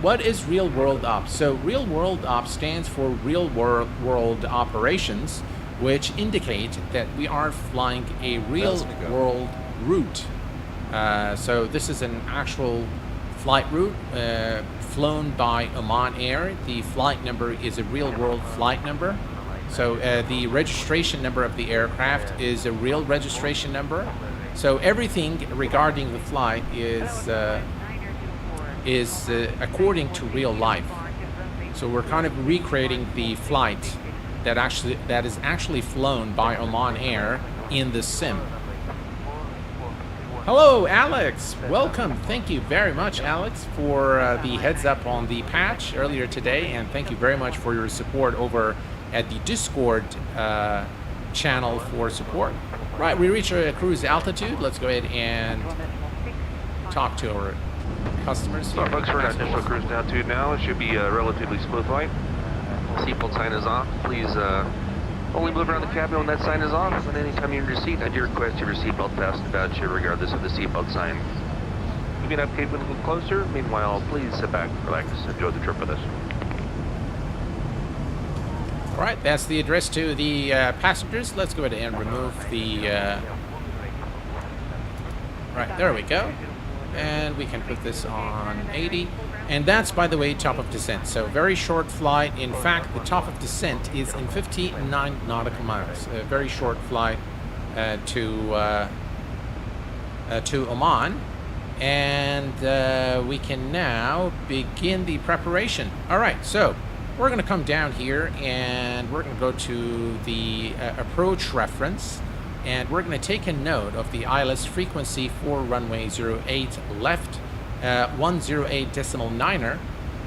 What is Real World Ops? So, Real World Ops stands for Real World Operations, which indicate that we are flying a real world route. So this is an actual flight route flown by Oman Air. The flight number is a real world flight number. So the registration number of the aircraft is a real registration number. So everything regarding the flight is according to real life. So we're kind of recreating the flight that is actually flown by Oman Air in the sim. Hello, Alex. Welcome. Thank you very much, Alex, for the heads up on the patch earlier today, and thank you very much for your support over at the Discord channel for support. Right, we reach a cruise altitude. Let's go ahead and talk to our customers here. Folks, we're at initial cruise altitude now. It should be a relatively smooth flight. Seatbelt sign is off. Please only move around the cabin when that sign is off. And anytime you're in your seat, I do request your seatbelt fastened about you regardless of the seatbelt sign. Moving up cabin a little closer. Meanwhile, please sit back, relax, enjoy the trip with us. All right, that's the address to the passengers. Let's go ahead and remove the... Right, there we go. And we can put this on 80. And that's, by the way, top of descent. So very short flight. In fact, the top of descent is in 59 nautical miles. A very short flight to Oman. And we can now begin the preparation. All right, so we're going to come down here and we're going to go to the approach reference. And we're going to take a note of the ILS frequency for runway 08 left, 108.9er.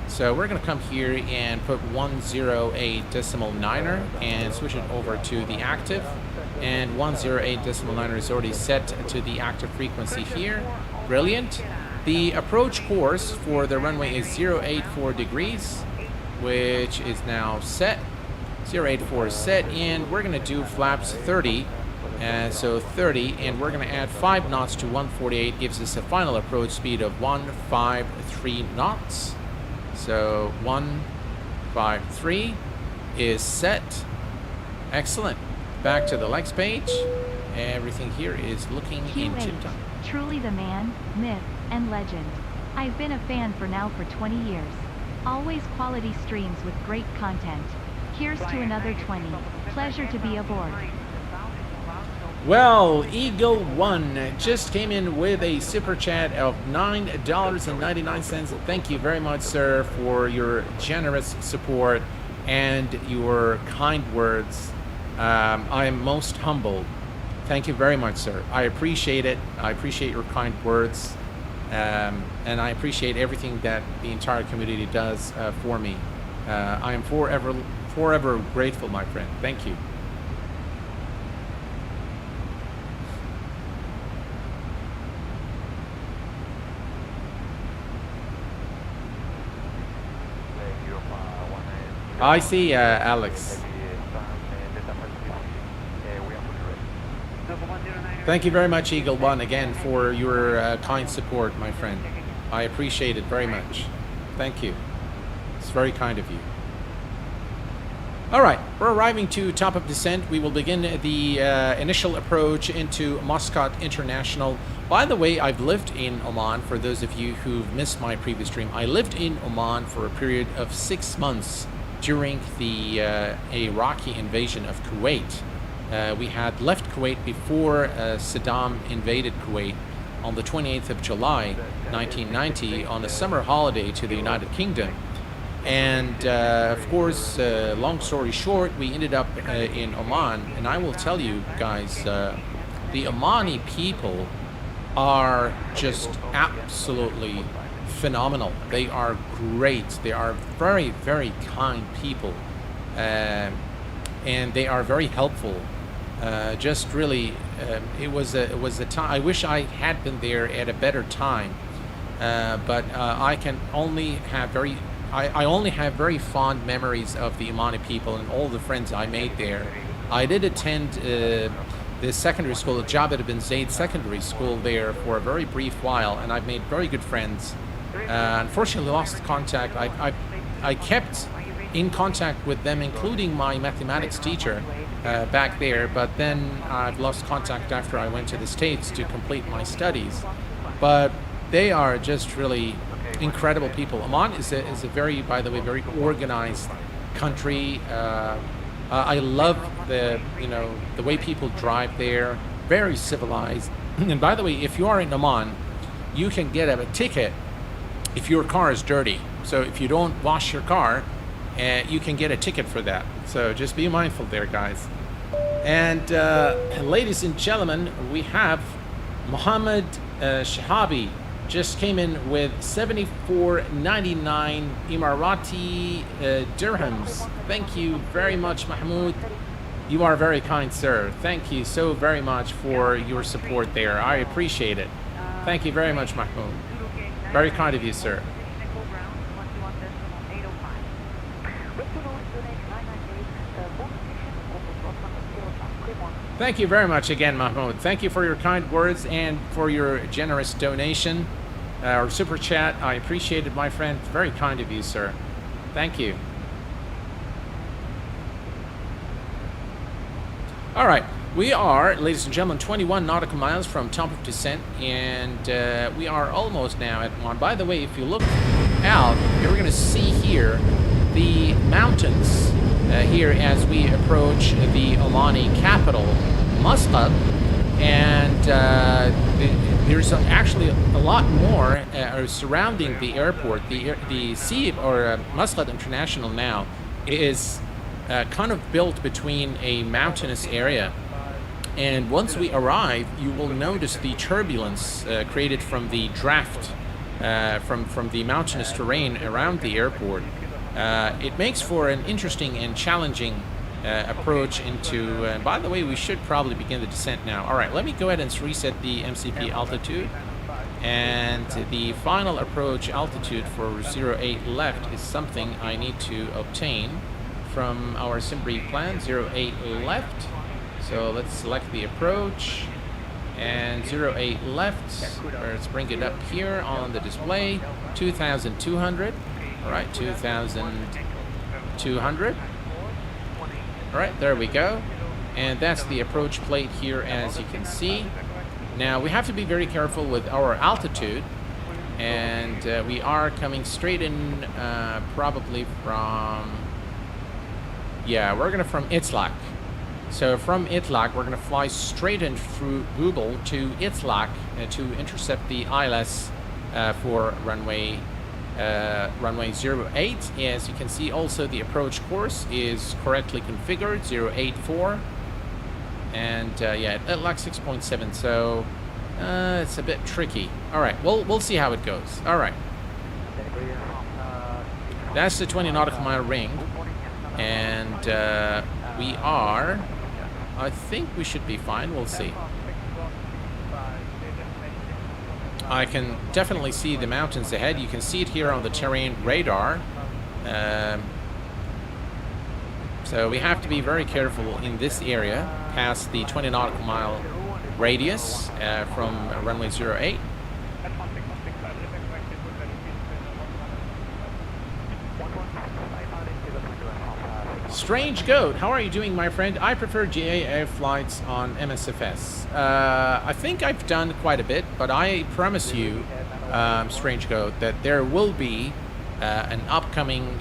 So we're going to come here and put 108.9er and switch it over to the active. And 108.9er is already set to the active frequency here. Brilliant. The approach course for the runway is 084 degrees, which is now set. 084 is set, and we're going to do flaps 30. So 30, and we're going to add 5 knots to 148, gives us a final approach speed of 153 knots. So 153 is set. Excellent. Back to the legs page. Everything here is looking in tip-top. Truly the man, myth, and legend. I've been a fan for 20 years. Always quality streams with great content. Here's to another 20. Pleasure to be aboard. Well, Eagle One just came in with a super chat of $9.99. Thank you very much, sir, for your generous support and your kind words. I am most humbled. Thank you very much, sir. I appreciate it. I appreciate your kind words, and I appreciate everything that the entire community does for me. I am forever grateful, my friend. Thank you. I see, Alex. Thank you very much, Eagle One, again, for your kind support, my friend. I appreciate it very much. Thank you. It's very kind of you. All right, we're arriving to top of descent. We will begin the initial approach into Muscat International. By the way, I've lived in Oman. For those of you who've missed my previous stream, I lived in Oman for a period of 6 months during the Iraqi invasion of Kuwait. We had left Kuwait before Saddam invaded Kuwait on the 28th of July 1990 on a summer holiday to the United Kingdom. And of course, long story short, we ended up in Oman. And I will tell you guys, the Omani people are just absolutely phenomenal. They are great. They are very, very kind people. And they are very helpful. Just really, it was a time. I wish I had been there at a better time, but I can only have I only have very fond memories of the Omani people and all the friends I made there. I did attend the secondary school, Jabir bin Zaid Secondary School there for a very brief while, and I've made very good friends. Unfortunately, lost contact. I kept in contact with them, including my mathematics teacher back there, but then I've lost contact after I went to the States to complete my studies. But they are just really incredible people. Oman is a very, by the way, very organized country. I love the way people drive there. Very civilized. And by the way, if you are in Oman, you can get a ticket if your car is dirty. So if you don't wash your car, you can get a ticket for that. So just be mindful there, guys. And ladies and gentlemen, we have Mohammed Shahabi just came in with 74.99 Emirati dirhams. Thank you very much, Mahmoud. You are very kind, sir. Thank you so very much for your support there. I appreciate it. Thank you very much, Mahmoud. Very kind of you, sir. Thank you very much again, Mahmoud. Thank you for your kind words and for your generous donation or super chat. I appreciate it, my friend. Very kind of you, sir. Thank you. All right. We are, ladies and gentlemen, 21 nautical miles from top of descent, and we are almost now at one. By the way, if you look out, you're going to see here the mountains here as we approach the Omani capital, Muscat, and there's actually a lot more surrounding the airport. The sea, or Muscat International now, is kind of built between a mountainous area. And once we arrive, you will notice the turbulence created from the draft from the mountainous terrain around the airport. It makes for an interesting and challenging approach into... by the way, we should probably begin the descent now. All right, let me go ahead and reset the MCP altitude. And the final approach altitude for 08 left is something I need to obtain from our SimBrief plan. 08 left. So let's select the approach, and 08 left, let's bring it up here on the display, 2,200, all right, 2,200, all right, there we go, and that's the approach plate here, as you can see. Now we have to be very careful with our altitude, and we are coming straight in probably from, yeah, we're gonna from Itzlak. So from Itlak, we're going to fly straight in through Google to Itlak to intercept the ILS for runway 08. As you can see, also the approach course is correctly configured, 084. And yeah, Itlak 6.7, so it's a bit tricky. All right, we'll see how it goes. All right. That's the 20 nautical mile ring. And we are... I think we should be fine. We'll see. I can definitely see the mountains ahead. You can see it here on the terrain radar. So we have to be very careful in this area past the 20 nautical mile radius from runway 08. Strange Goat, how are you doing, my friend? I prefer GA flights on MSFS. I think I've done quite a bit, but I promise you, Strange Goat, that there will be an upcoming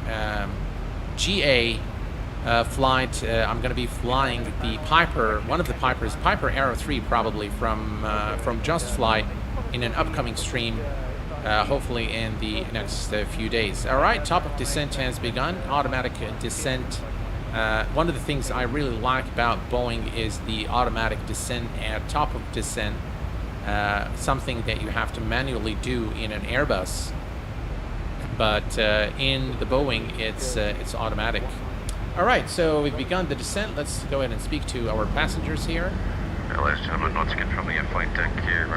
GA flight. I'm going to be flying the Piper, one of the Pipers, Piper Aero 3 probably from Just Flight in an upcoming stream, hopefully in the next few days. All right, top of descent has begun, automatic descent. One of the things I really like about Boeing is the automatic descent at top of descent, something that you have to manually do in an Airbus, but in the Boeing it's automatic. All right, so we've begun the descent. Let's go ahead and speak to our passengers here. Ladies and gentlemen, once again from the flight deck here, we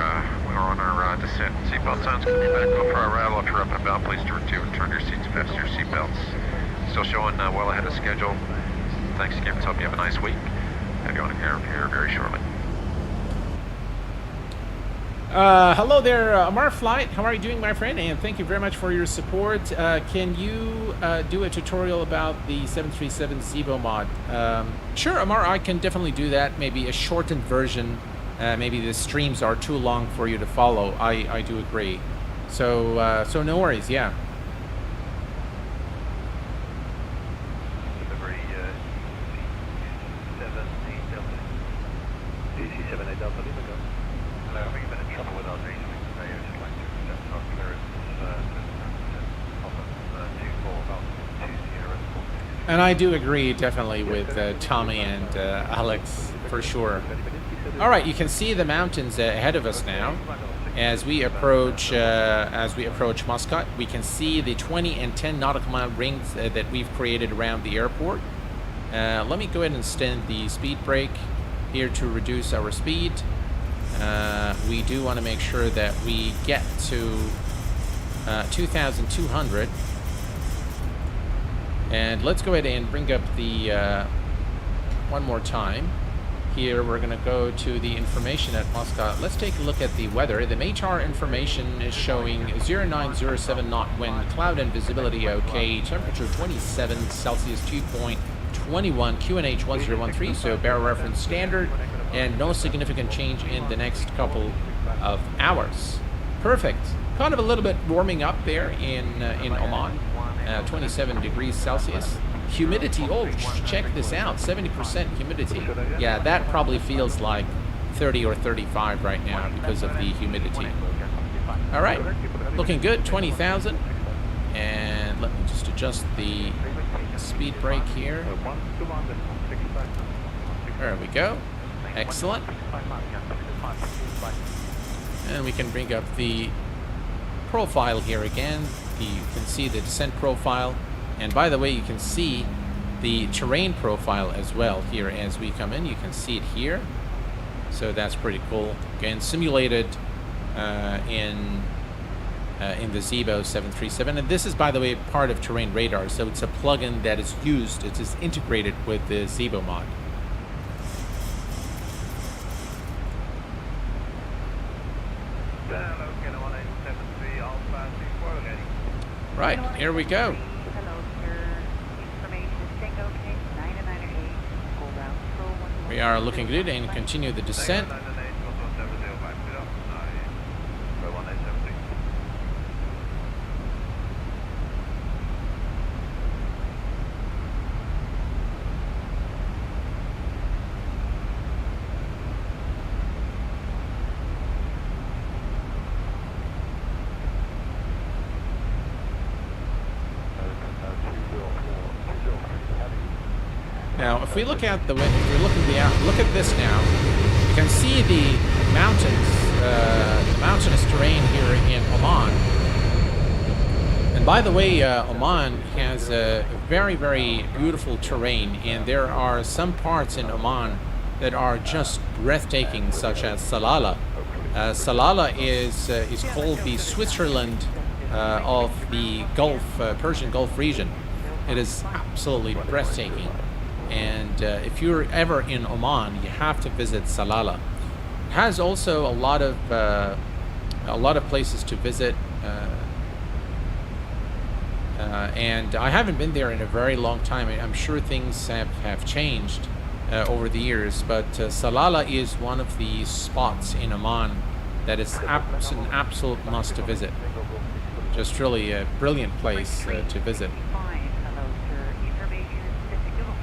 are on our descent. Seatbelt signs coming back off for our rattle. If you're up and bound, please turn your seats, fasten your seatbelts. Still showing well ahead of schedule. Thanks again. Hope you have a nice week. Have you on air here very shortly. Hello there, Amar Flight. How are you doing, my friend? And thank you very much for your support. Can you do a tutorial about the 737 Zibo mod? Sure, Amar, I can definitely do that. Maybe a shortened version. Maybe the streams are too long for you to follow. I do agree. So no worries, yeah. And I do agree definitely with Tommy and Alex for sure. All right, you can see the mountains ahead of us now. As we approach Muscat, we can see the 20 and 10 nautical mile rings that we've created around the airport. Let me go ahead and extend the speed brake here to reduce our speed. We do want to make sure that we get to 2,200. And let's go ahead and bring up the one more time. Here we're going to go to the information at Muscat. Let's take a look at the weather. The METAR information is showing 0907 knot wind, cloud and visibility okay, temperature 27 Celsius, 2.21, QNH 1013, so barrel reference standard, and no significant change in the next couple of hours. Perfect. Kind of a little bit warming up there in Oman. 27 degrees Celsius. Humidity, oh, check this out, 70% humidity. Yeah, that probably feels like 30 or 35 right now because of the humidity. All right, looking good, 20,000. And let me just adjust the speed brake here. There we go. Excellent. And we can bring up the profile here again. You can see the descent profile, and by the way, you can see the terrain profile as well here as we come in. You can see it here, so that's pretty cool. Again, simulated in the Zibo 737, and this is, by the way, part of Terrain Radar, so it's a plugin that is used. It is integrated with the Zibo mod. Right, here we go. We are looking good and continue the descent. Now, if we look at the, if we look at this now, you can see the mountains, the mountainous terrain here in Oman. And by the way, Oman has a very, very beautiful terrain, and there are some parts in Oman that are just breathtaking, such as Salalah. Salalah is called the Switzerland of the Gulf, Persian Gulf region. It is absolutely breathtaking. And if you're ever in Oman, you have to visit Salalah. It has also a lot of places to visit, and I haven't been there in a very long time. I'm sure things have changed over the years, but Salalah is one of the spots in Oman that is an absolute must to visit. Just really a brilliant place to visit.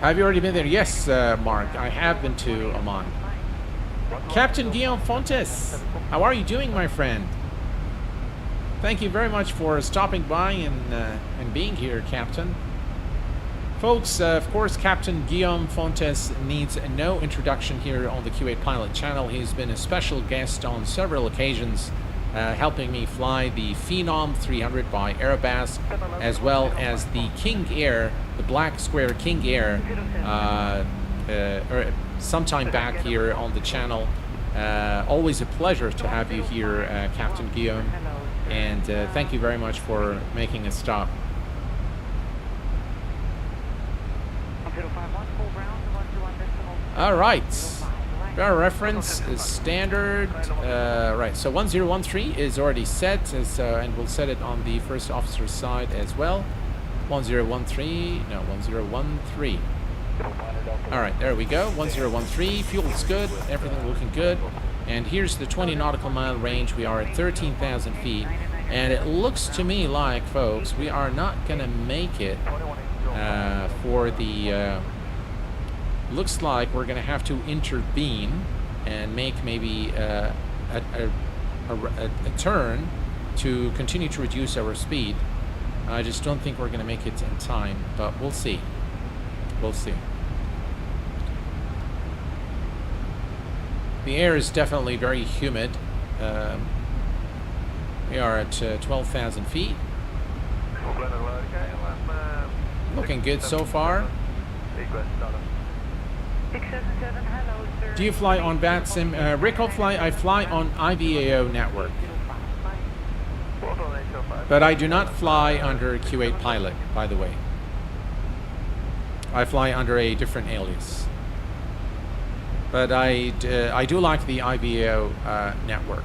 Have you already been there? Yes, Mark, I have been to Oman. Captain Guillaume Fontes, how are you doing, my friend? Thank you very much for stopping by and being here, Captain. Folks, of course, Captain Guillaume Fontes needs no introduction here on the Q8 Pilot channel. He's been a special guest on several occasions, helping me fly the Phenom 300 by Airbus, as well as the King Air, the Black Square King Air, sometime back here on the channel. Always a pleasure to have you here, Captain Guillaume, and thank you very much for making a stop. All right, our reference is standard. Right, so 1013 is already set, and we'll set it on the first officer's side as well. 1013, no, 1013. All right, there we go. 1013. Fuel's good. Everything looking good. And here's the 20 nautical mile range. We are at 13,000 feet, and it looks to me like, folks, we are not gonna make it for the. Looks like we're gonna have to intervene and make maybe a turn to continue to reduce our speed. I just don't think we're gonna make it in time, but we'll see. We'll see. The air is definitely very humid. We are at 12,000 feet. Looking good so far. Do you fly on BATSIM? Rick, I fly on IVAO network. But I do not fly under Q8 Pilot, by the way. I fly under a different alias. But I do like the IVAO network.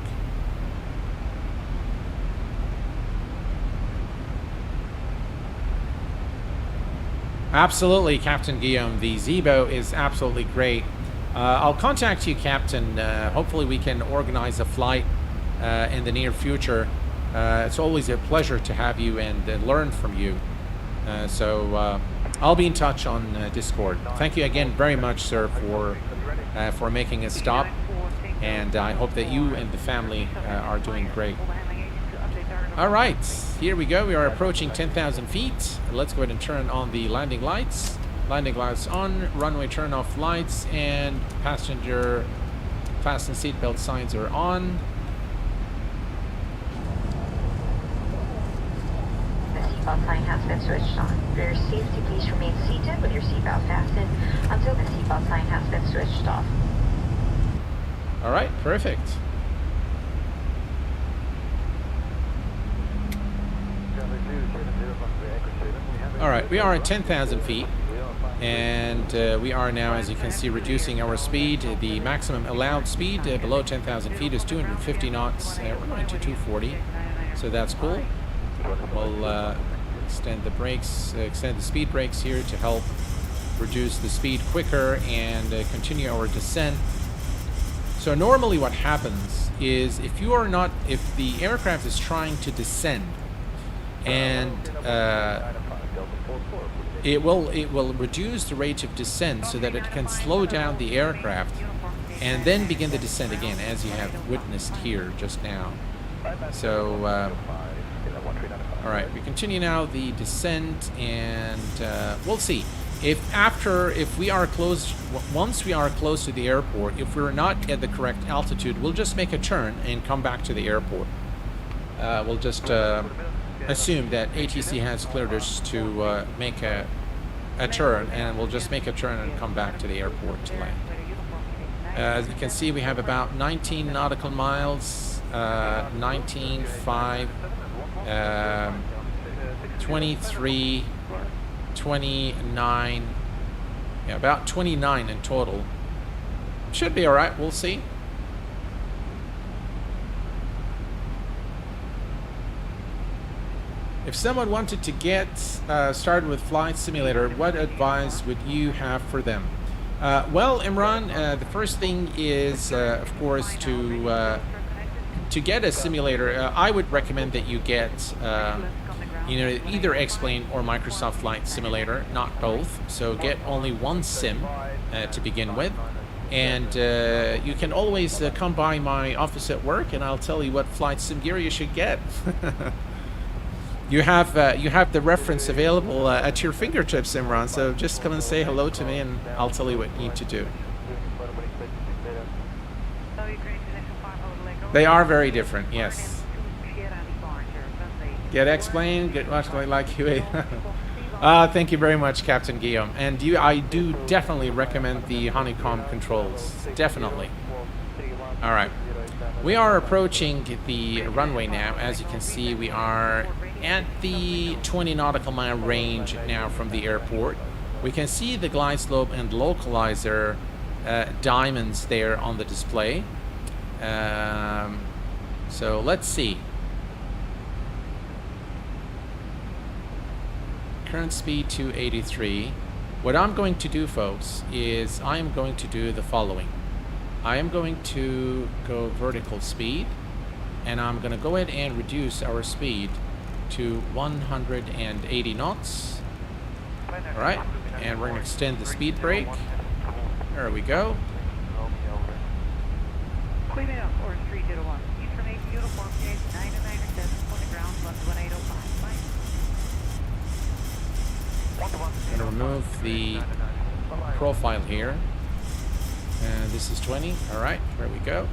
Absolutely, Captain Guillaume. The Zibo is absolutely great. I'll contact you, Captain. Hopefully we can organize a flight in the near future. It's always a pleasure to have you and learn from you. So I'll be in touch on Discord. Thank you again very much, sir, for making a stop. And I hope that you and the family are doing great. All right, here we go. We are approaching 10,000 feet. Let's go ahead and turn on the landing lights. Landing lights on, runway turn off lights, and passenger fasten seatbelt signs are on. The seatbelt sign has been switched on. For your safety, please remain seated with your seatbelt fastened until the seatbelt sign has been switched off. All right, perfect. All right, we are at 10,000 feet, and we are now, as you can see, reducing our speed. The maximum allowed speed below 10,000 feet is 250 knots. We're going to 240, so that's cool. We'll extend the brakes, extend the speed brakes here to help reduce the speed quicker and continue our descent. So normally what happens is if the aircraft is trying to descend, and it will reduce the rate of descent so that it can slow down the aircraft and then begin the descent again, as you have witnessed here just now. So all right, we continue now the descent, and we'll see if we are close. Once we are close to the airport, if we're not at the correct altitude, we'll just make a turn and come back to the airport. We'll just assume that ATC has cleared us to make a turn, and we'll just make a turn and come back to the airport to land. As you can see, we have about 19 nautical miles, 19.5, 23, 29, yeah, about 29 in total. Should be all right, we'll see. If someone wanted to get started with Flight Simulator, what advice would you have for them? Well, Imran, the first thing is, of course, to get a simulator. I would recommend that you get you know, either X-Plane or Microsoft Flight Simulator, not both. So get only one sim to begin with. And you can always come by my office at work and I'll tell you what flight sim gear you should get. You have the reference available at your fingertips, Imran, so just come and say hello to me and I'll tell you what you need to do. They are very different, yes. Get X-Plane, get much like you. Thank you very much, Captain Guillaume. And I do definitely recommend the honeycomb controls. Definitely. All right. We are approaching the runway now. As you can see, we are at the 20 nautical mile range now from the airport. We can see the glide slope and localizer diamonds there on the display. So let's see. Current speed 283. What I'm going to do, folks, is I am going to do the following. I am going to go vertical speed, and I'm going to go ahead and reduce our speed to 180 knots. All right, and we're going to extend the speed brake. There we go. I'm going to remove the profile here. And this is 20. All right, there we go.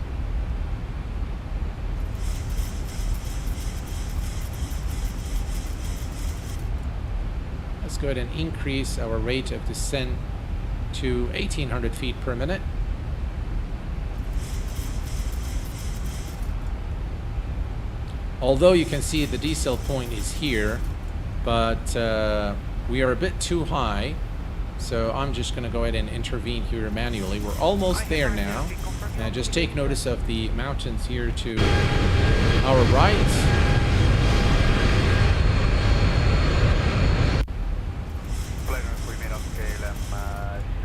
Let's go ahead and increase our rate of descent to 1,800 feet per minute. Although you can see the decel point is here, but we are a bit too high, so I'm just going to go ahead and intervene here manually. We're almost there now. Now just take notice of the mountains here to our right.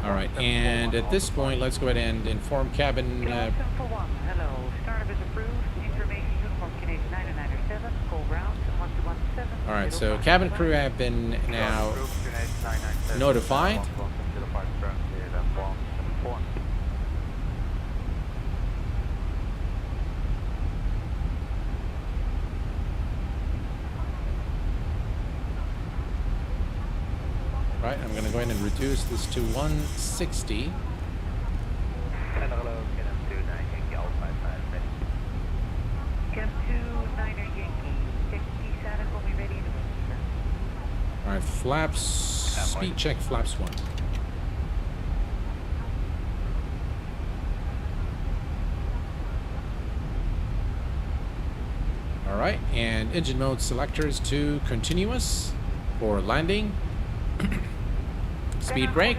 All right, and at this point, let's go ahead and inform cabin. Hello, startup is approved. Information uniform Canadian 9907, call ground 1217. All right, so cabin crew have been now notified. Right, I'm going to go ahead and reduce this to 160. Hello, Kenneth 29 Yankee, all 55. Kenneth 29 Yankee, 50 status will be ready to move, sir. All right, flaps, speed check, flaps 1. All right, and engine mode selectors to continuous for landing. Speed brake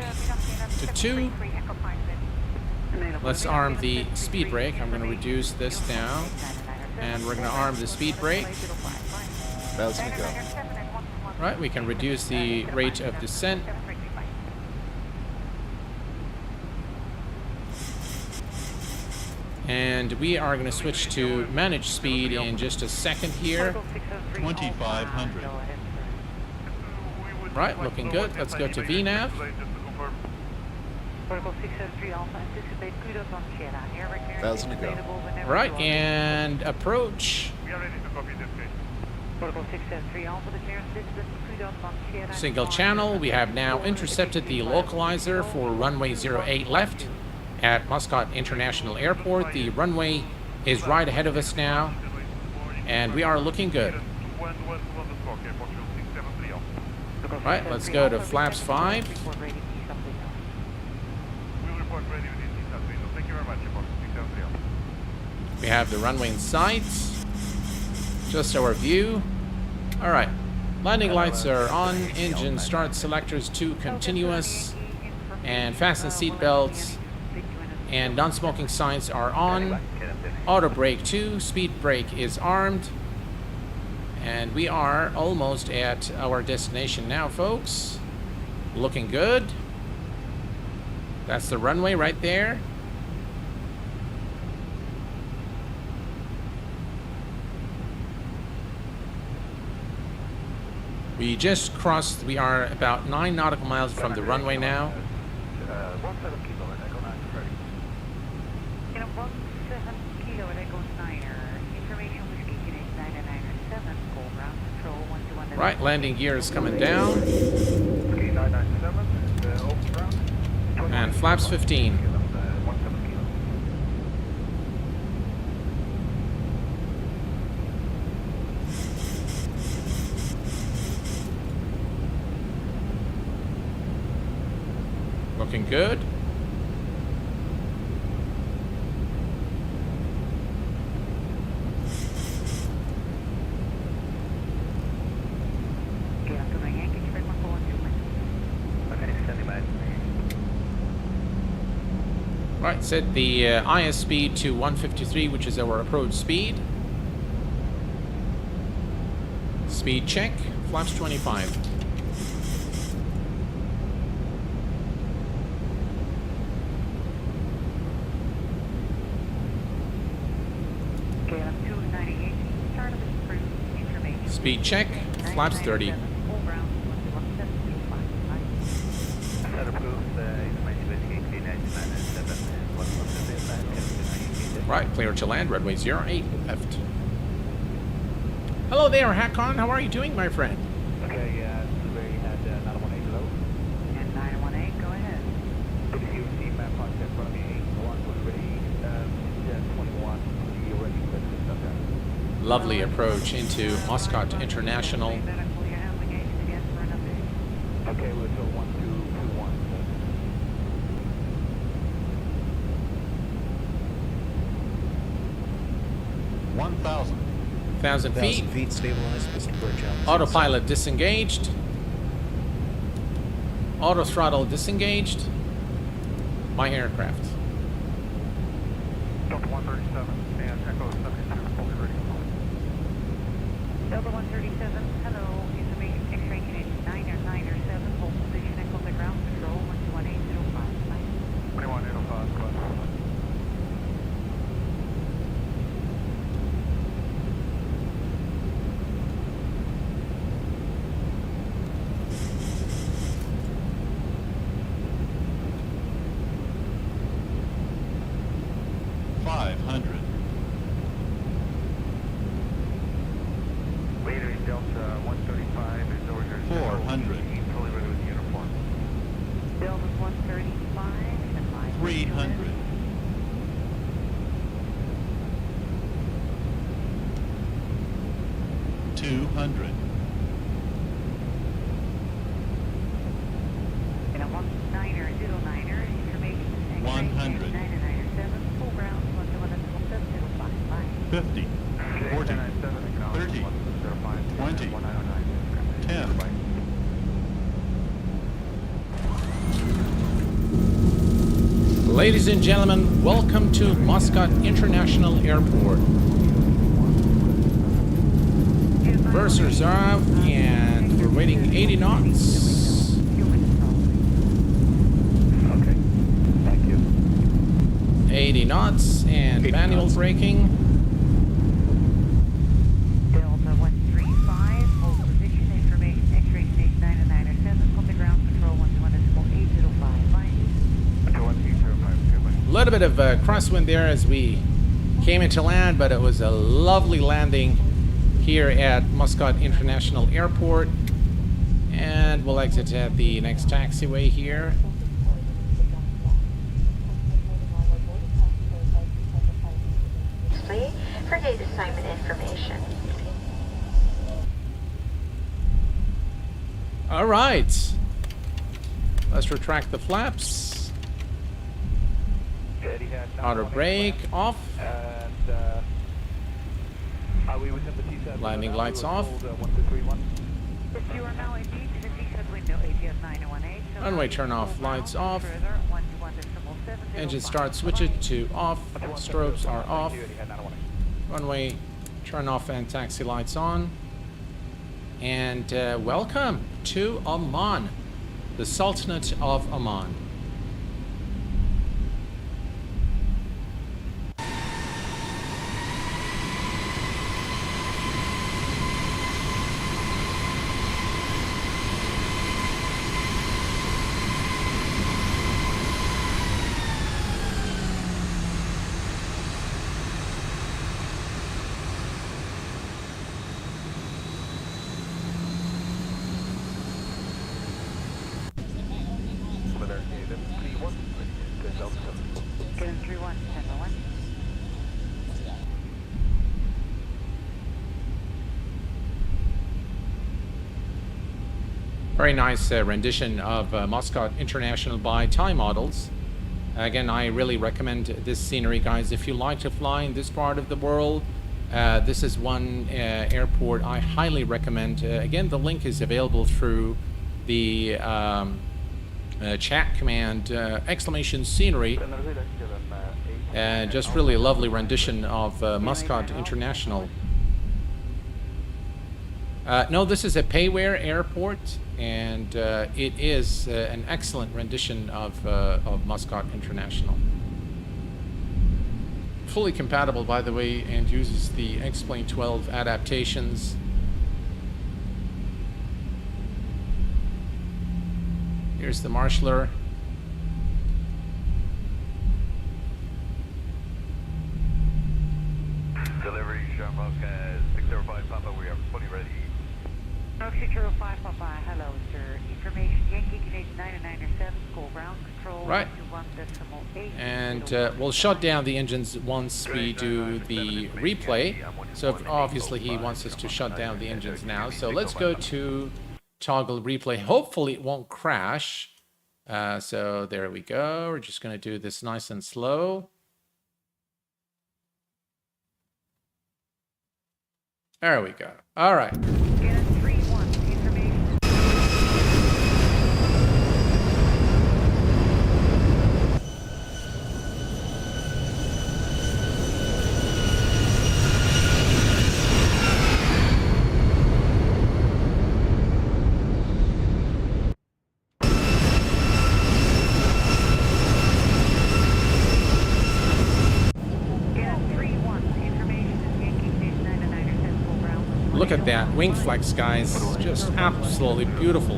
to 2. Let's arm the speed brake. I'm going to reduce this down, and we're going to arm the speed brake. That's going to go. Right, we can reduce the rate of descent. And we are going to switch to manage speed in just a second here. 2,500. Right, looking good. Let's go to VNAV. That's going to go. Right, and approach. Single channel. We have now intercepted the localizer for runway 08 left at Muscat International Airport. The runway is right ahead of us now, and we are looking good. Right, let's go to flaps 5. We have the runway in sight. Just our view. All right, landing lights are on. Engine start selectors to continuous, and fasten seat belts. And non-smoking signs are on. Auto brake 2. Speed brake is armed. And we are almost at our destination now, folks. Looking good. That's the runway right there. We just crossed, we are about 9 nautical miles from the runway now. 17 kilo at Echo 9 ready. 17 kilo at Echo 9er. Information Whiskey Unit 997, full ground control 121. Right, landing gear is coming down. Okay, 997, open ground. And flaps 15. 17 kilo. Looking good. Okay, after my Yankee, expect my call in 2 minutes. Okay, standing by. Right, set the IS speed to 153, which is our approach speed. Speed check, flaps 25. Okay, I'm 298. Start of the cruise information. Speed check, flaps 30. Full ground 117. Start approved, information Whiskey 997. Right, clear to land, runway 08 left. Hello there, Hakon. How are you doing, my friend? Okay, Blueberry had 918 low. And 918, go ahead. If you see map on set from me, one was ready, 21, you're ready to let this stuff down. Lovely approach into Muscat International. Okay, we'll go 1221. 1,000. 1,000 feet. 1,000 feet stabilized, Mr. Burchell. Autopilot disengaged. Auto throttle disengaged. My aircraft. Delta 137 and Echo 72, fully ready. Delta 137, hello, information X-ray Unit 997, hold position, echo the ground control 1218055. 21805, go ahead. Leader Delta 135 is over here. 400. Fully ready with uniform. Delta 135, and 300. 200. And a 19er, information X-ray 100. 997, full ground 1217055. 50. 40. 30. 20. 10. Ladies and gentlemen, welcome to Muscat International Airport. Bursars are off and we're waiting 80 knots. Okay, thank you. 80 knots and manual braking. Delta 135, hold position, information X-ray station 997, on the ground control 121.8055. A little bit of crosswind there as we came into land, but it was a lovely landing here at Muscat International Airport. And we'll exit at the next taxiway here. For gate assignment information. All right. Let's retract the flaps. Auto brake off. Landing lights off. Runway turn off, lights off. Engine start, switch it to off. Strobes are off. Runway turn off and taxi lights on. And welcome to Oman, the Sultanate of Oman. Very nice rendition of Muscat International by Thai models. Again, I really recommend this scenery, guys. If you like to fly in this part of the world, this is one airport I highly recommend. Again, the link is available through the chat command, exclamation scenery. Just really a lovely rendition of Muscat International. No, this is a payware airport, and it is an excellent rendition of Muscat International. Fully compatible, by the way, and uses the X-Plane 12 adaptations. Here's the marshaller. Delivery, Shamrock 605 Papa, we are fully ready. Shamrock 605 Papa, hello sir. Information, Yankee Canadian 997, school ground control. Right. 121.8. And we'll shut down the engines once we do the replay. So obviously he wants us to shut down the engines now. So let's go to toggle replay. Hopefully it won't crash. So there we go. We're just going to do this nice and slow. There we go. All right. Look at that wing flex, guys. Just absolutely beautiful.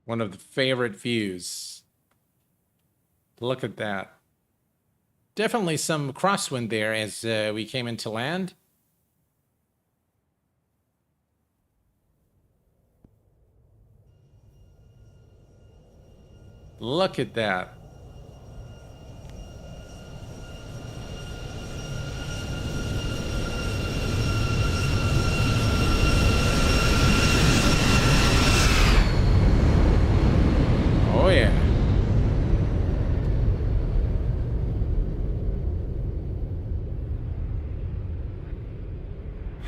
One of the favorite views. Look at that. Definitely some crosswind there as we came into land. Look at that. Oh yeah.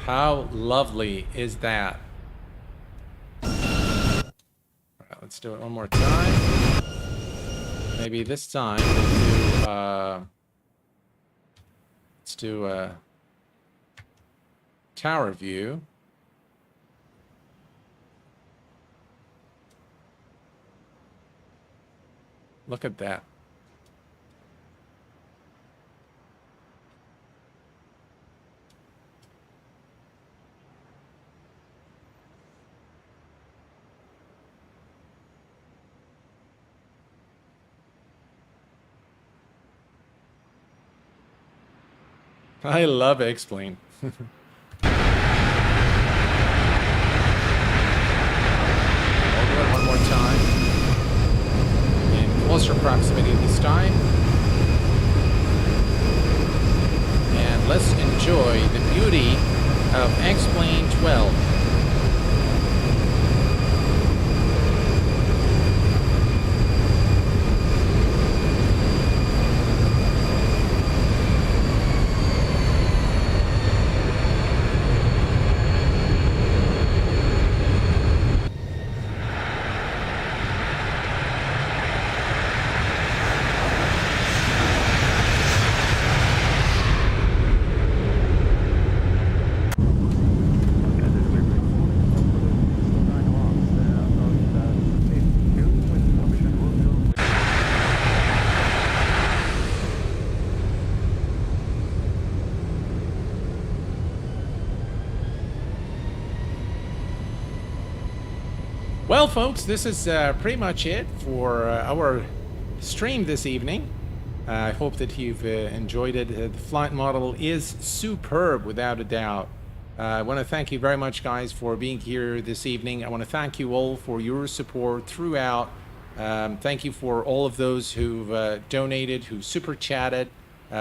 How lovely is that? All right, let's do it one more time. Maybe this time we'll do, let's do a tower view. Look at that. I love X-Plane. I'll do it one more time. In closer proximity this time. And let's enjoy the beauty of X-Plane 12. Well, folks, this is pretty much it for our stream this evening. I hope that you've enjoyed it. The flight model is superb, without a doubt. I want to thank you very much, guys, for being here this evening. I want to thank you all for your support throughout. Thank you for all of those who've donated, who super chatted.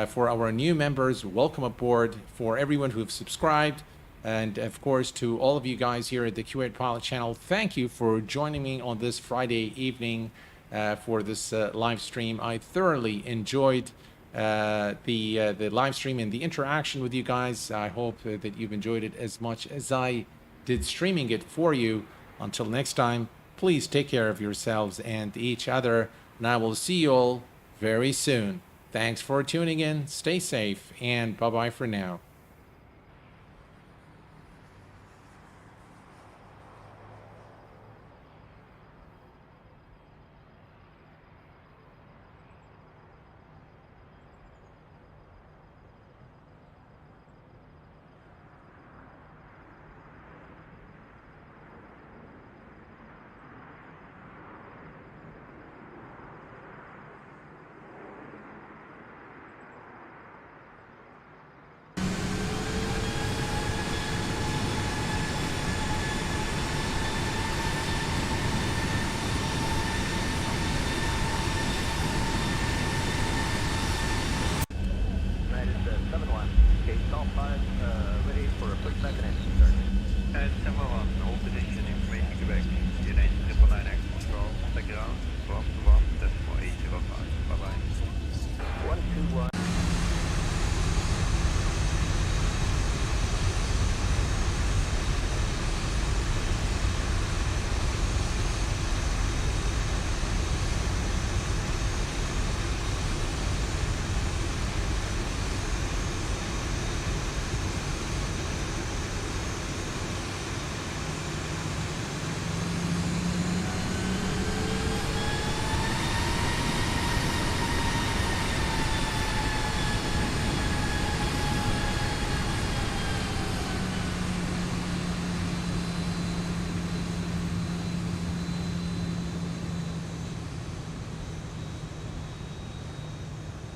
For our new members, welcome aboard. For everyone who've subscribed, and of course to all of you guys here at the Kuwait Pilot Channel, thank you for joining me on this Friday evening for this live stream. I thoroughly enjoyed the live stream and the interaction with you guys. I hope that you've enjoyed it as much as I did streaming it for you. Until next time, please take care of yourselves and each other, and I will see you all very soon. Thanks for tuning in, stay safe, and bye-bye for now. Ready for a pushback and engine start. And 711, all position information Quebec. United 999 control, take it on, 12 decimal 805.